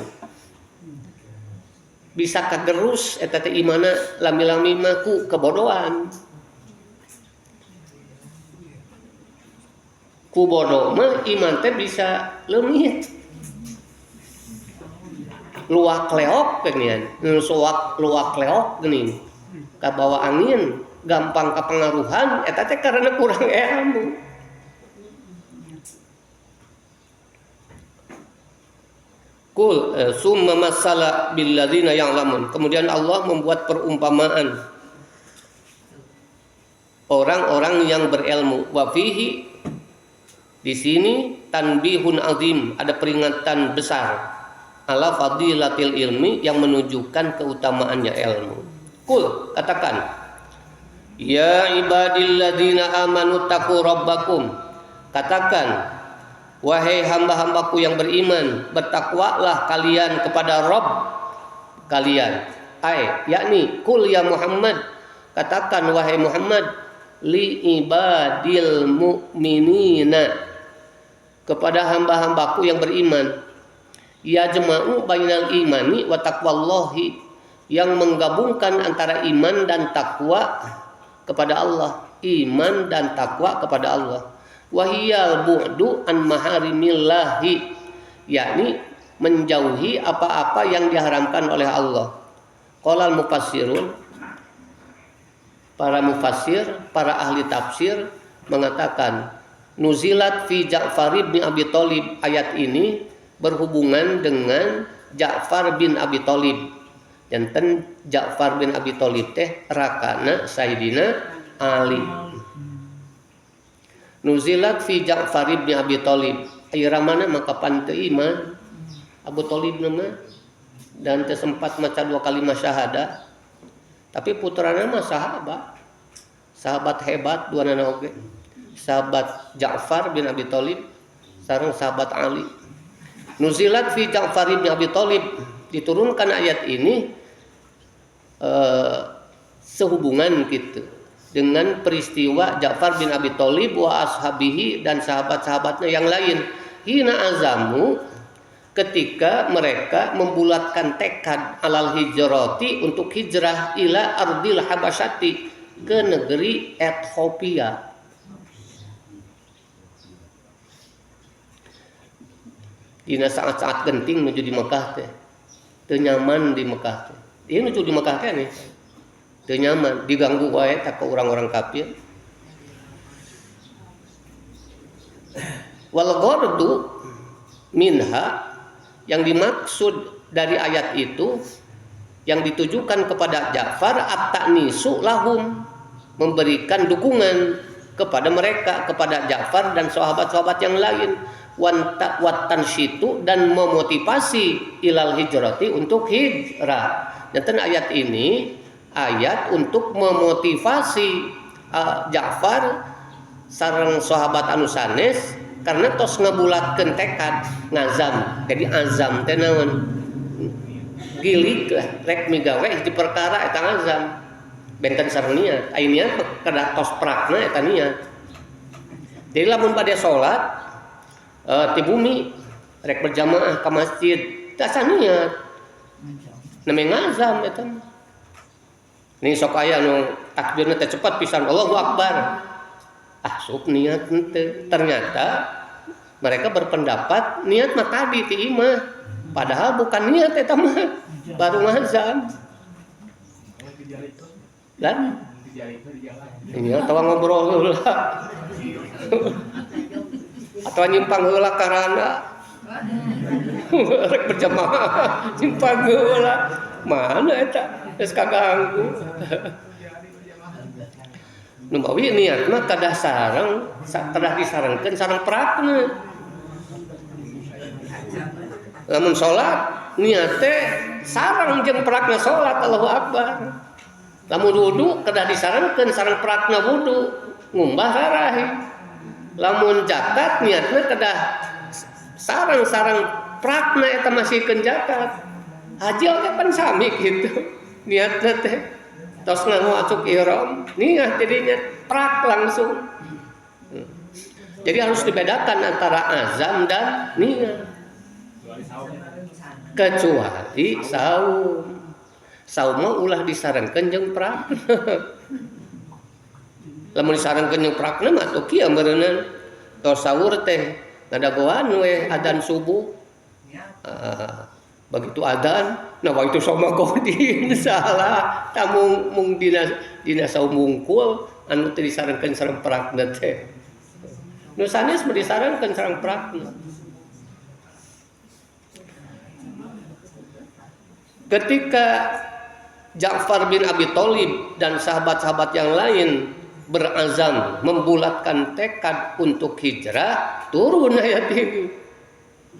Bisa kagerus eta teh imana lami-lami mah ku kebodohan. Ku bodoh mah iman teh bisa leungit. Luak leok geuningan, luak leok geuning. Kabawa angin, gampang kapengaruhan eta teh karena kurang ilmu. Kul summa masala billadzina ya'lamun. Kemudian Allah membuat perumpamaan orang-orang yang berilmu. Wa fihi, di sini tanbihun azim, ada peringatan besar ala fadilatil ilmi yang menunjukkan keutamaannya ilmu. Kul, katakan, ya ibadilladzina amanu taqu rabbakum. Katakan, wahai hamba-hambaku yang beriman, bertakwalah kalian kepada Rabb kalian. Yakni kul ya Muhammad, katakan wahai Muhammad, li ibadil mu'minina, kepada hamba-hambaku yang beriman, ya jema'u bainal imani wa taqwallahi, yang menggabungkan antara iman dan takwa kepada Allah, iman dan takwa kepada Allah. Wahiyal bu'du an maharimillahi, yakni menjauhi apa-apa yang diharamkan oleh Allah. Qalal mufassirun, para mufassir, para ahli tafsir mengatakan nuzilat fi Ja'far bin Abi Thalib, ayat ini berhubungan dengan Ja'far bin Abi Thalib. Janten Ja'far bin Abi Thalib teh rakana Sayyidina Ali. Nuzilat fi Ja'far bin Abi Thalib, ayeuna mana maka panteu iman Abu Thalib nama, dan teu sempat maca 2 kalimat syahadah. Tapi putrana mah sahabat hebat duanana oge. Sahabat Ja'far bin Abi Thalib sareng sahabat Ali. Nuzilat fi Ja'far bin Abi Thalib, diturunkan ayat ini sehubungan gitu dengan peristiwa Ja'far bin Abi Thalib wa ashabihi, dan sahabat-sahabatnya yang lain. Hina azamu, ketika mereka membulatkan tekad alal hijrati, untuk hijrah ila ardil habasyati, ke negeri Ethiopia. Dina saat-saat genting menuju di Mekah teh, teu nyaman di Mekah teh. Ieu menuju di Mekah teh nih, teu nyaman, diganggu wae tak ke orang-orang kafir. Wal ghardu minha, yang dimaksud dari ayat itu, yang ditujukan kepada Ja'far, at-ta'nisu lahum, memberikan dukungan kepada mereka, kepada Ja'far dan sahabat-sahabat yang lain, wattansyitu, dan memotivasi ilal hijrati, untuk hijrah. Dan ayat ini ayat untuk memotivasi Ja'far sareng sahabat anu sanes, karena tos ngabulatkeun tekad, ngazam. Jadi azam teh naon? Gilig lah, rek migawe di perkara eta ngazam. Benten sareng niat, aya niat kada tos prakna eta niat. Jadi lamun bade salat ti bumi rek berjamaah ka masjid, tasa niat. Name ngazam eta. Ini sok aya nu takbirna teh cepet pisan, Allahu Akbar. Sok niat ente. Ternyata mereka berpendapat niat mah tadi ti imah, padahal bukan niat eta mah, baru ngazam. Dan ini atawa ngobrol heula. Atawa nyimpang heula karana rek berjamaah nyimpang heula. Mana eta? Geus kaganggu. Numawi niat mah kadah sareng, kadah disarengkeun sareng prakna. Lamun salat niat teh sareng jeung prakna salat, Allahu Akbar. Lamun wudu kadah disarengkeun sareng prakna wudu, ngumbah rarahi. Lamun zakat niatna kadah sareng prakna eta masihkeun zakat. Haji oge pan sami kitu. Niatna teh tos nganggo acuk ihram, niat jadinya prak langsung. Jadi harus dibedakan antara azam dan niat. Kecuali saum. Saum mah ulah disarankeun jeung prak. Lamun disarankeun jeung prakna mah atuh kieu meureunna. Tos sahur teh ngadagoan we adzan subuh. Begitu adzan, nah itu sama godin salah. Tamu mung dina saum mungkul anu teu disarankeun sareng prakna teh. Nu sanes mah disarankeun sareng prakna. Ketika Ja'far bin Abi Thalib dan sahabat-sahabat yang lain berazam membulatkan tekad untuk hijrah, turun ayat ini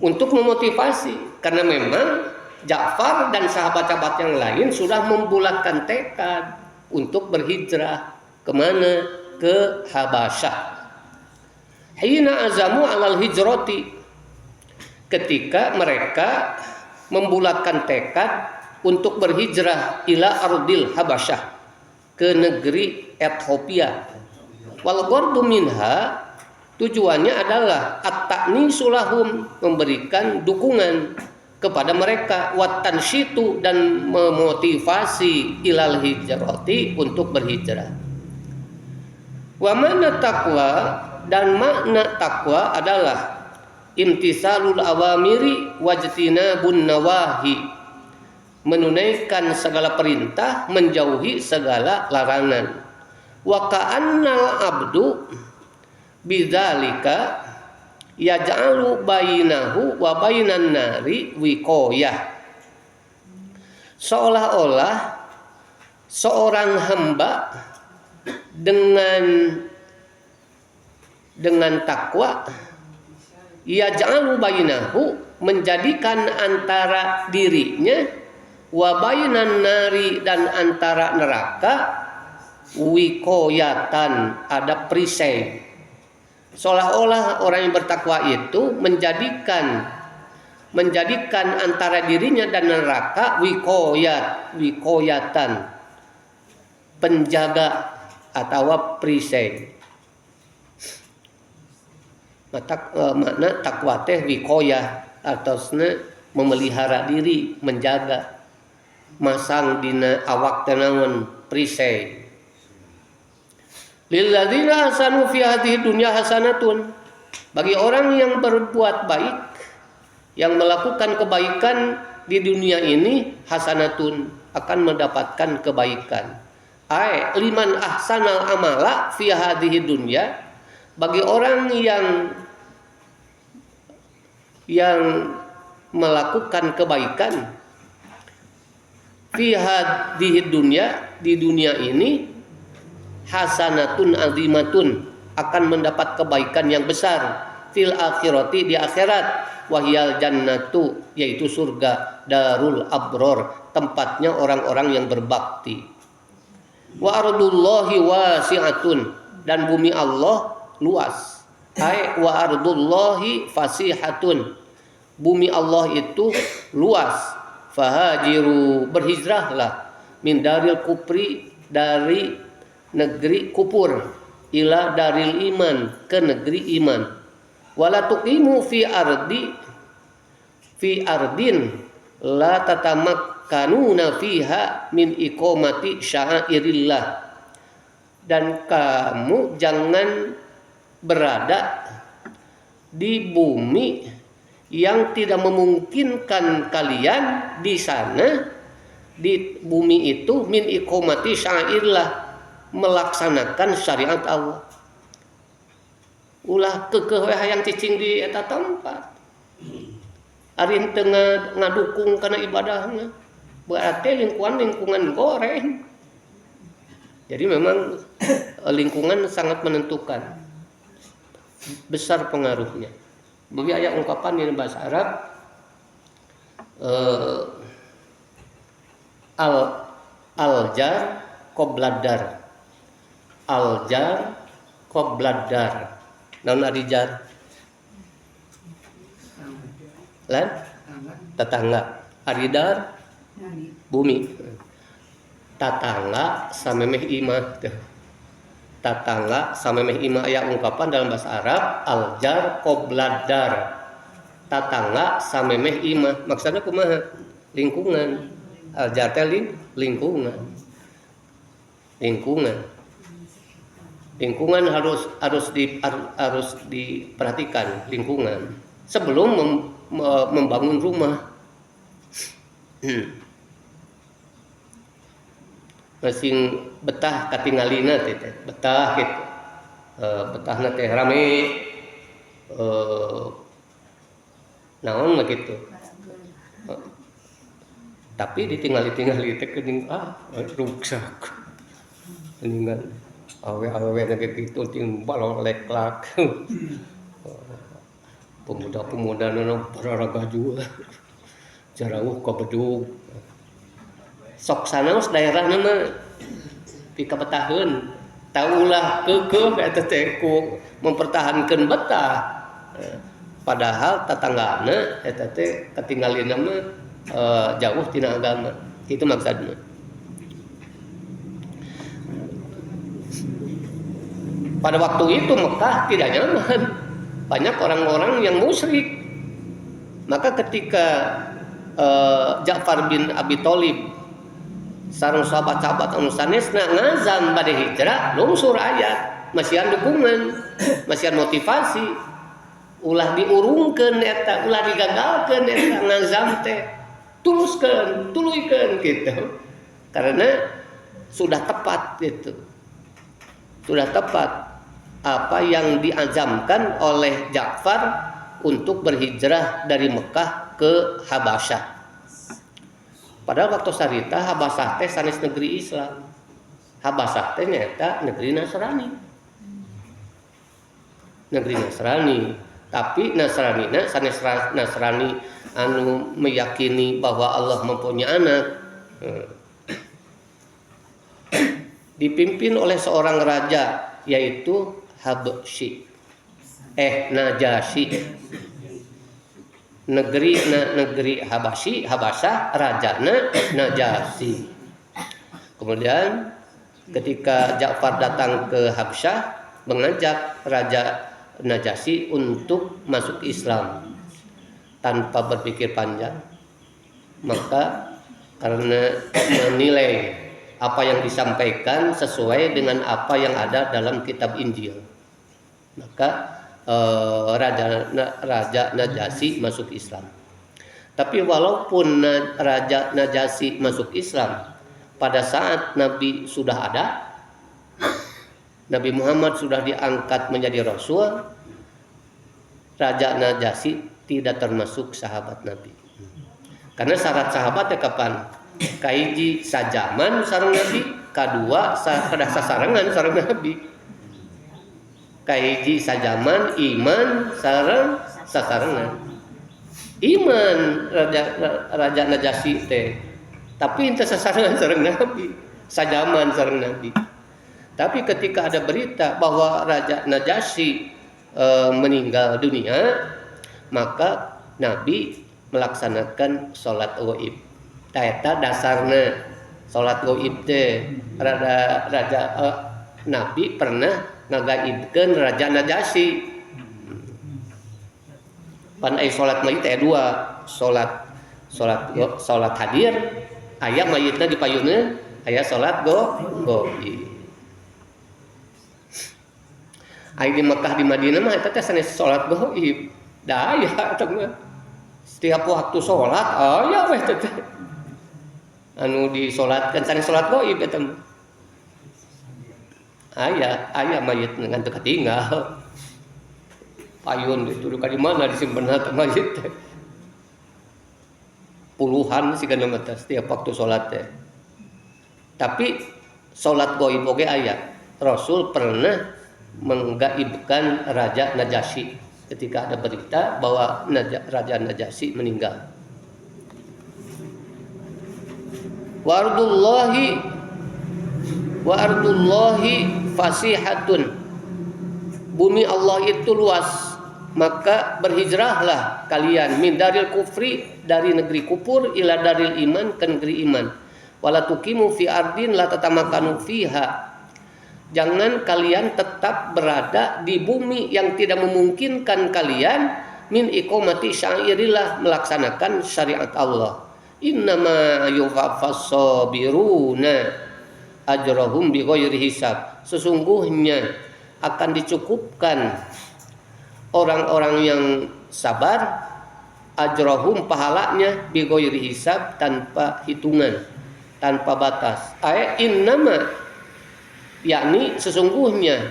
untuk memotivasi, karena memang Ja'far dan sahabat-sahabat yang lain sudah membulatkan tekad untuk berhijrah kemana? Ke Habasyah. hina azamu alal hijrati, ketika mereka membulatkan tekad untuk berhijrah ila ardil Habasyah, ke negeri Ethiopia. Wal ghardu minha, tujuannya adalah at-ta'nisu lahum, memberikan dukungan kepada mereka, wat tansyitu, dan memotivasi ilal hijrati, untuk berhijrah. Wa makna taqwa, dan makna takwa adalah imtisalul awamiri wajtinabun nawahi, menunaikan segala perintah, menjauhi segala larangan. Wa ka'annal abdu bidzalika yaj'alu bainahu wa bainan nari wiqayah, seolah-olah seorang hamba dengan takwa, yaj'alu bainahu, menjadikan antara dirinya, wa bainan nari, dan antara neraka, wiqayatan, ada perisai. Seolah-olah orang yang bertakwa itu menjadikan antara dirinya dan neraka wiqayatan, penjaga atau perisai. Makna takwa teh wiqayah, artosna memelihara diri, menjaga, masang dina awak tenawan perisai. Lilladzina ahsanu fi hadhihi dunya hasanatun, bagi orang yang berbuat baik, yang melakukan kebaikan di dunia ini, hasanatun, akan mendapatkan kebaikan. Ai liman ahsanal amala fi hadhihi dunya, bagi orang yang melakukan kebaikan fi hadhihi dunya, di dunia ini, hasanatun azimatun, akan mendapat kebaikan yang besar, fil akhirati, di akhirat, wahyal jannatu, yaitu surga, darul abror, tempatnya orang-orang yang berbakti. Wa ardullahi wasi'atun, dan bumi Allah luas. Ai wa ardullahi fasihatun, bumi Allah itu luas. Fahajiru, berhijrahlah, min daril kufri, dari negeri kupur, ila daril iman, ke negeri iman. Wala tuqimu fi ardin la tatamakkanuna fiha min iqamati sya'airillah, dan kamu jangan berada di bumi yang tidak memungkinkan kalian di sana, di bumi itu, min iqamati sya'airillah, melaksanakan syariat Allah. Ulah kekeh hayang cicing di eta tempat, ari teu ngadukung kana ibadahna, berarti lingkungan goreng. Jadi memang lingkungan sangat menentukan, besar pengaruhnya. Bagi aya ungkapan di bahasa Arab, al-jar qobladar, al-jar qobladar. Naon ari jar? Lan tetangga. Ari dar bumi. Tatangga samemeh imah. Tatangga samemeh imah, aya ungkapan dalam bahasa Arab, al-jar qobladar, tatangga samemeh imah. Maksudnya kumaha? Lingkungan. Al-jar teh lingkungan. Lingkungan harus diperhatikan, lingkungan sebelum membangun rumah. Masing betah katingalina teh, betah gitu. Betahna teh rame, naon mah gitu. Tapi ditinggali teh geuning ruksak. Mendingan awe-awe gitu ting balong leklak. Pemuda-pemuda nana berolahraga juga. Jarawuh ka bedug. Sok sanaos daerah nama pika betaheun taulah kekeh eta teh ku mempertahankeun betah. Padahal tatanggana eta teh katinggalina mah jauh tina agama. Itu maksudna. Pada waktu itu Mekah tidak nyaman. Banyak orang-orang yang musyrik. Maka ketika Ja'far bin Abi Thalib sareng sahabat-sahabat anu sanesna ngazam bade hijrah, lungsur ayat, masihan dukungan, masihan motivasi, ulah diurungkeun eta, ulah digagalkeun eta ngazam teh. Tuluykeun gitu. Karena sudah tepat gitu. Sudah tepat apa yang diazamkan oleh Ja'far untuk berhijrah dari Mekah ke Habasyah. Padahal waktu sarita Habasyah teh sanes negeri Islam. Habasyah teh nyaeta negeri Nasrani. Negeri Nasrani. Tapi Nasranina sanes Nasrani anu meyakini bahwa Allah mempunyai anak. Dipimpin oleh seorang raja yaitu Najasyi. Negeri Habasyah rajana Najasyi. Kemudian ketika Ja'far datang ke Habasyah mengajak Raja Najasyi untuk masuk Islam tanpa berpikir panjang, maka karena menilai apa yang disampaikan sesuai dengan apa yang ada dalam kitab Injil, maka Raja Najasyi masuk Islam. Tapi walaupun Raja Najasyi masuk Islam, pada saat Nabi sudah ada, Nabi Muhammad sudah diangkat menjadi Rasul, Raja Najasyi tidak termasuk sahabat Nabi. Karena syarat sahabatnya kapan? Kaiji sajaman sareng Nabi, kadua kada sasarengan sareng Nabi. Kaiji sajaman iman sareng sasarengan. Iman Raja Najasyi teh, tapi henteu sasarengan sareng Nabi, sajaman sareng Nabi. Tapi ketika ada berita bahwa Raja Najasyi meninggal dunia, maka Nabi melaksanakan sholat gaib. Eta dasarna sholat gaib teh. Nabi pernah ngagaibkeun Raja Najasyi. Pan aya sholat mayit aya dua, sholat hadir, aya mayitna dipayuneun, aya sholat gaib. Aya di Mekah di Madinah mah eta teh sanes sholat gaib. Da aya eta mah. Setiap waktu sholat aya weh teh. Anu disolatkeun sanes sholat gaib eta mah. Aya mayit ngan teu katinggal. Payun itu di mana disimpen eta mayit teh. Puluhan sigana mah setiap waktu sholat teh. Tapi sholat gaib oge aya. Rasul pernah menggaibkan Raja Najasyi ketika ada berita bahwa Raja Najasyi meninggal. Wa ardullahi fasihatun. Bumi Allah itu luas, maka berhijrahlah kalian min daril kufri, dari negeri kufur, ila daril iman, ke negeri iman. Wala tuqimu fi ardin la tatamakanu fiha. Jangan kalian tetap berada di bumi yang tidak memungkinkan kalian min iqamati syairillah, melaksanakan syariat Allah. Innama yuwaffas sabiruna ajrahum bighairi hisab. Sesungguhnya akan dicukupkan orang-orang yang sabar ajrahum, pahalanya bighairi hisab, tanpa hitungan, tanpa batas. Innama, yakni sesungguhnya,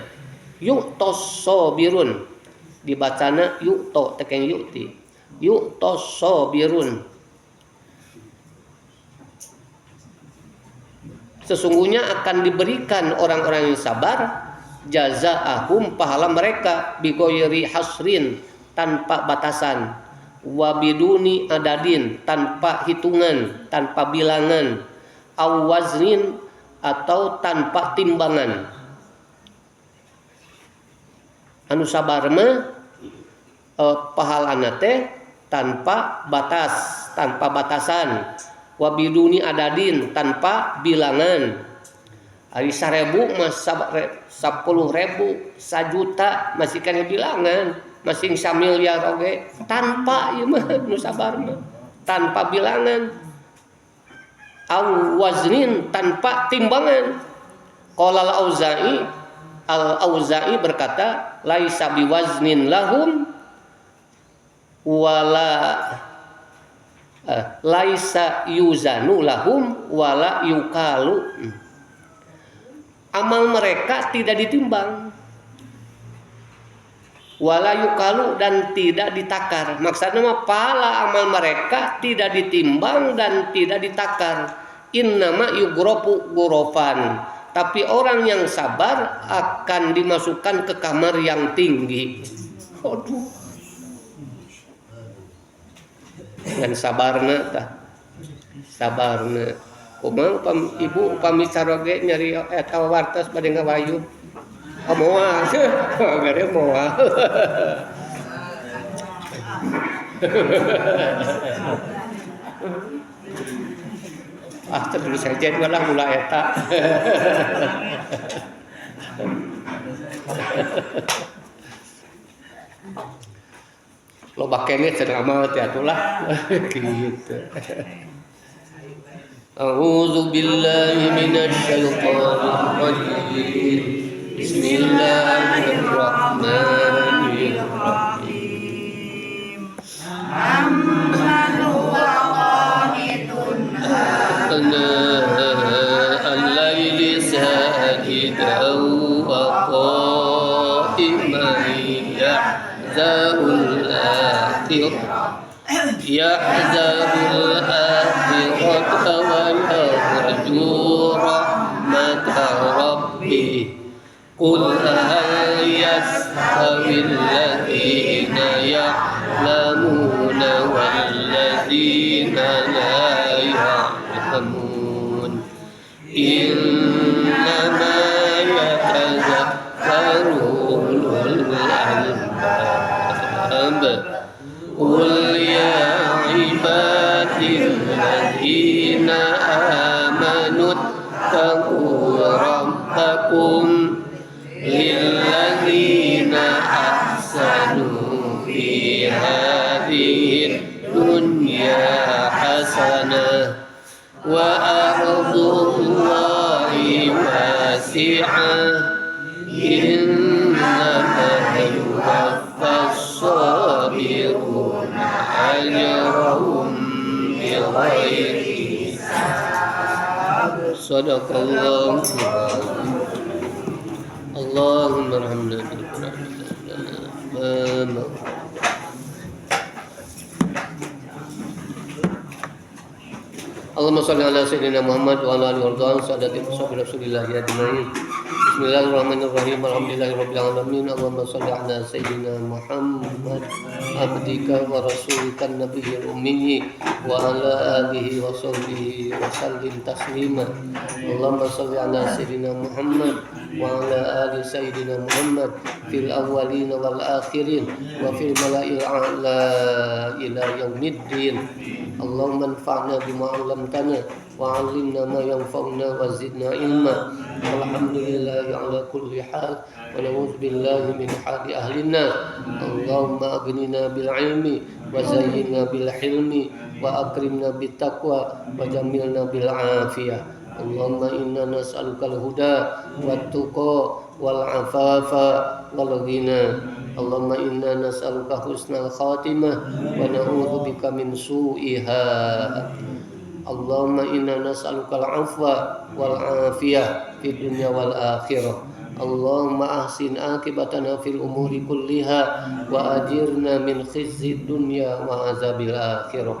yu'tos sabirun, dibacana yu'to tekeng yu'ti, yu'tos sabirun, sesungguhnya akan diberikan orang-orang yang sabar jazaahum, pahala mereka bighairi hasrin, tanpa batasan, wa biduni adadin, tanpa hitungan, tanpa bilangan, aw waznin, atau tanpa timbangan. anu sabar mah pahalana teh tanpa batas, tanpa batasan. Wa biduni adadin, tanpa bilangan. Ari 1000 mah 10.000, 1.000, 1 juta masih kana bilangan, masih 1 miliar oge tanpa ieu mah nu sabar mah tanpa bilangan. Au waznin, tanpa timbangan. Qala Al-Auza'i berkata, laisa biwaznin lahum wala laisa yuzanu lahum wala yukalu. Amal mereka tidak ditimbang, wala yukalu, dan tidak ditakar. Maksudnya mah pahala amal mereka tidak ditimbang dan tidak ditakar. Innama yughrafu ghurafan, tapi orang yang sabar akan dimasukkan ke kamar yang tinggi. Aduh. Dan sabarna tah, sabarna kumaha ibu upami saroge nyari eta wartos bade ngawayuh moal gade moal terus saja malah mula eta lo bakene cenah amal teh atulah gitu. A'udzu billahi minasy syaithanir rajim. Bismillahirrahmanirrahim. Amman huwa qanitun al-laili sajidan wa qa'iman yahzarul akhirah yahzarul akhirata wa yarju rahmata rabbih. Qul hal yastawil ladzina ya'lamuna wal ladzina la ya'lamun. Innama yatazakkaru ulul albab. Qul ya ibadilladzina amanu taqu rabbakum lilladzina ahsanu fi hadhihi dunya hasanah wa ardullahi wasi'ah innama yuwaffas sabiruna ajrahum bighairi hisab. Sadaqallahu Allahumma rahmna bil Qur'an. Allahumma shalli ala sayyidina Muhammad wa ala alihi wa sahbihi Rasulillah ajmain. Bismillahirrahmanirrahim. Alhamdulillahirabbil alamin. Allahumma shalli ala sayyidina Muhammad abdika wa rasulika nabiyil ummi wa ala alihi wa sahbihi wa sallim taslima. Allahumma shalli ala sayyidina Muhammad wa ala ali sayyidina Muhammad fil awwalin wal akhirin wa fil mala'il a'la ila yaumiddin. Allahumma anfa'na bima 'allamtana wa 'allimna ma yanfa'una wa zidna ilma. Alhamdulillahi ala kulli hal wa na'udzu billahi min hali ahli an-nar. Allahumma aghnina bil 'ilmi wa zayyinna bil hilmi wa akrimna bit taqwa wa jamilna bil 'afiyah. Allahumma inna nas'aluka al-huda wat tuqa wal 'afafa wal ghina. Allahumma inna nas'aluka husnal khatimah wa na'udzu bika min su'iha. Allahumma inna nas'aluka al-'afwa wal 'afiyah fid dunya wal akhirah. Allahumma ahsin akibatana fil umuri kulliha wa ajirna min khizyid dunya wa azabil akhirah.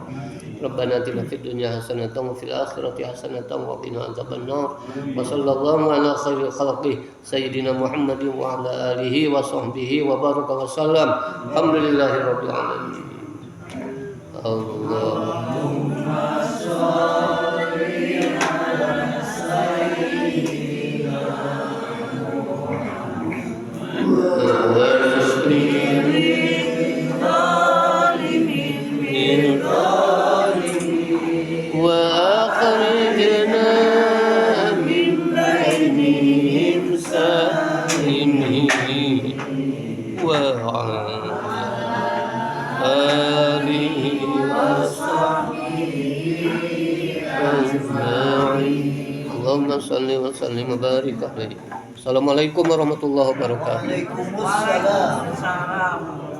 Rabbana atina fid dunya hasanatan wa fil akhirati hasanatan wa qina adzabannar. Wa sallallahu ala khairil khalqi sayyidina Muhammadin wa ala alihi wa sahbihi wa baraka wa sallam. Alhamdulillahi rabbil alamin. Allahumma shalli ala sayyidina Muhammad آله وصحبه أجمعين اللهم صل وسلم وبارك عليه. Assalamualaikum warahmatullahi wabarakatuh. Waalaikumsalam.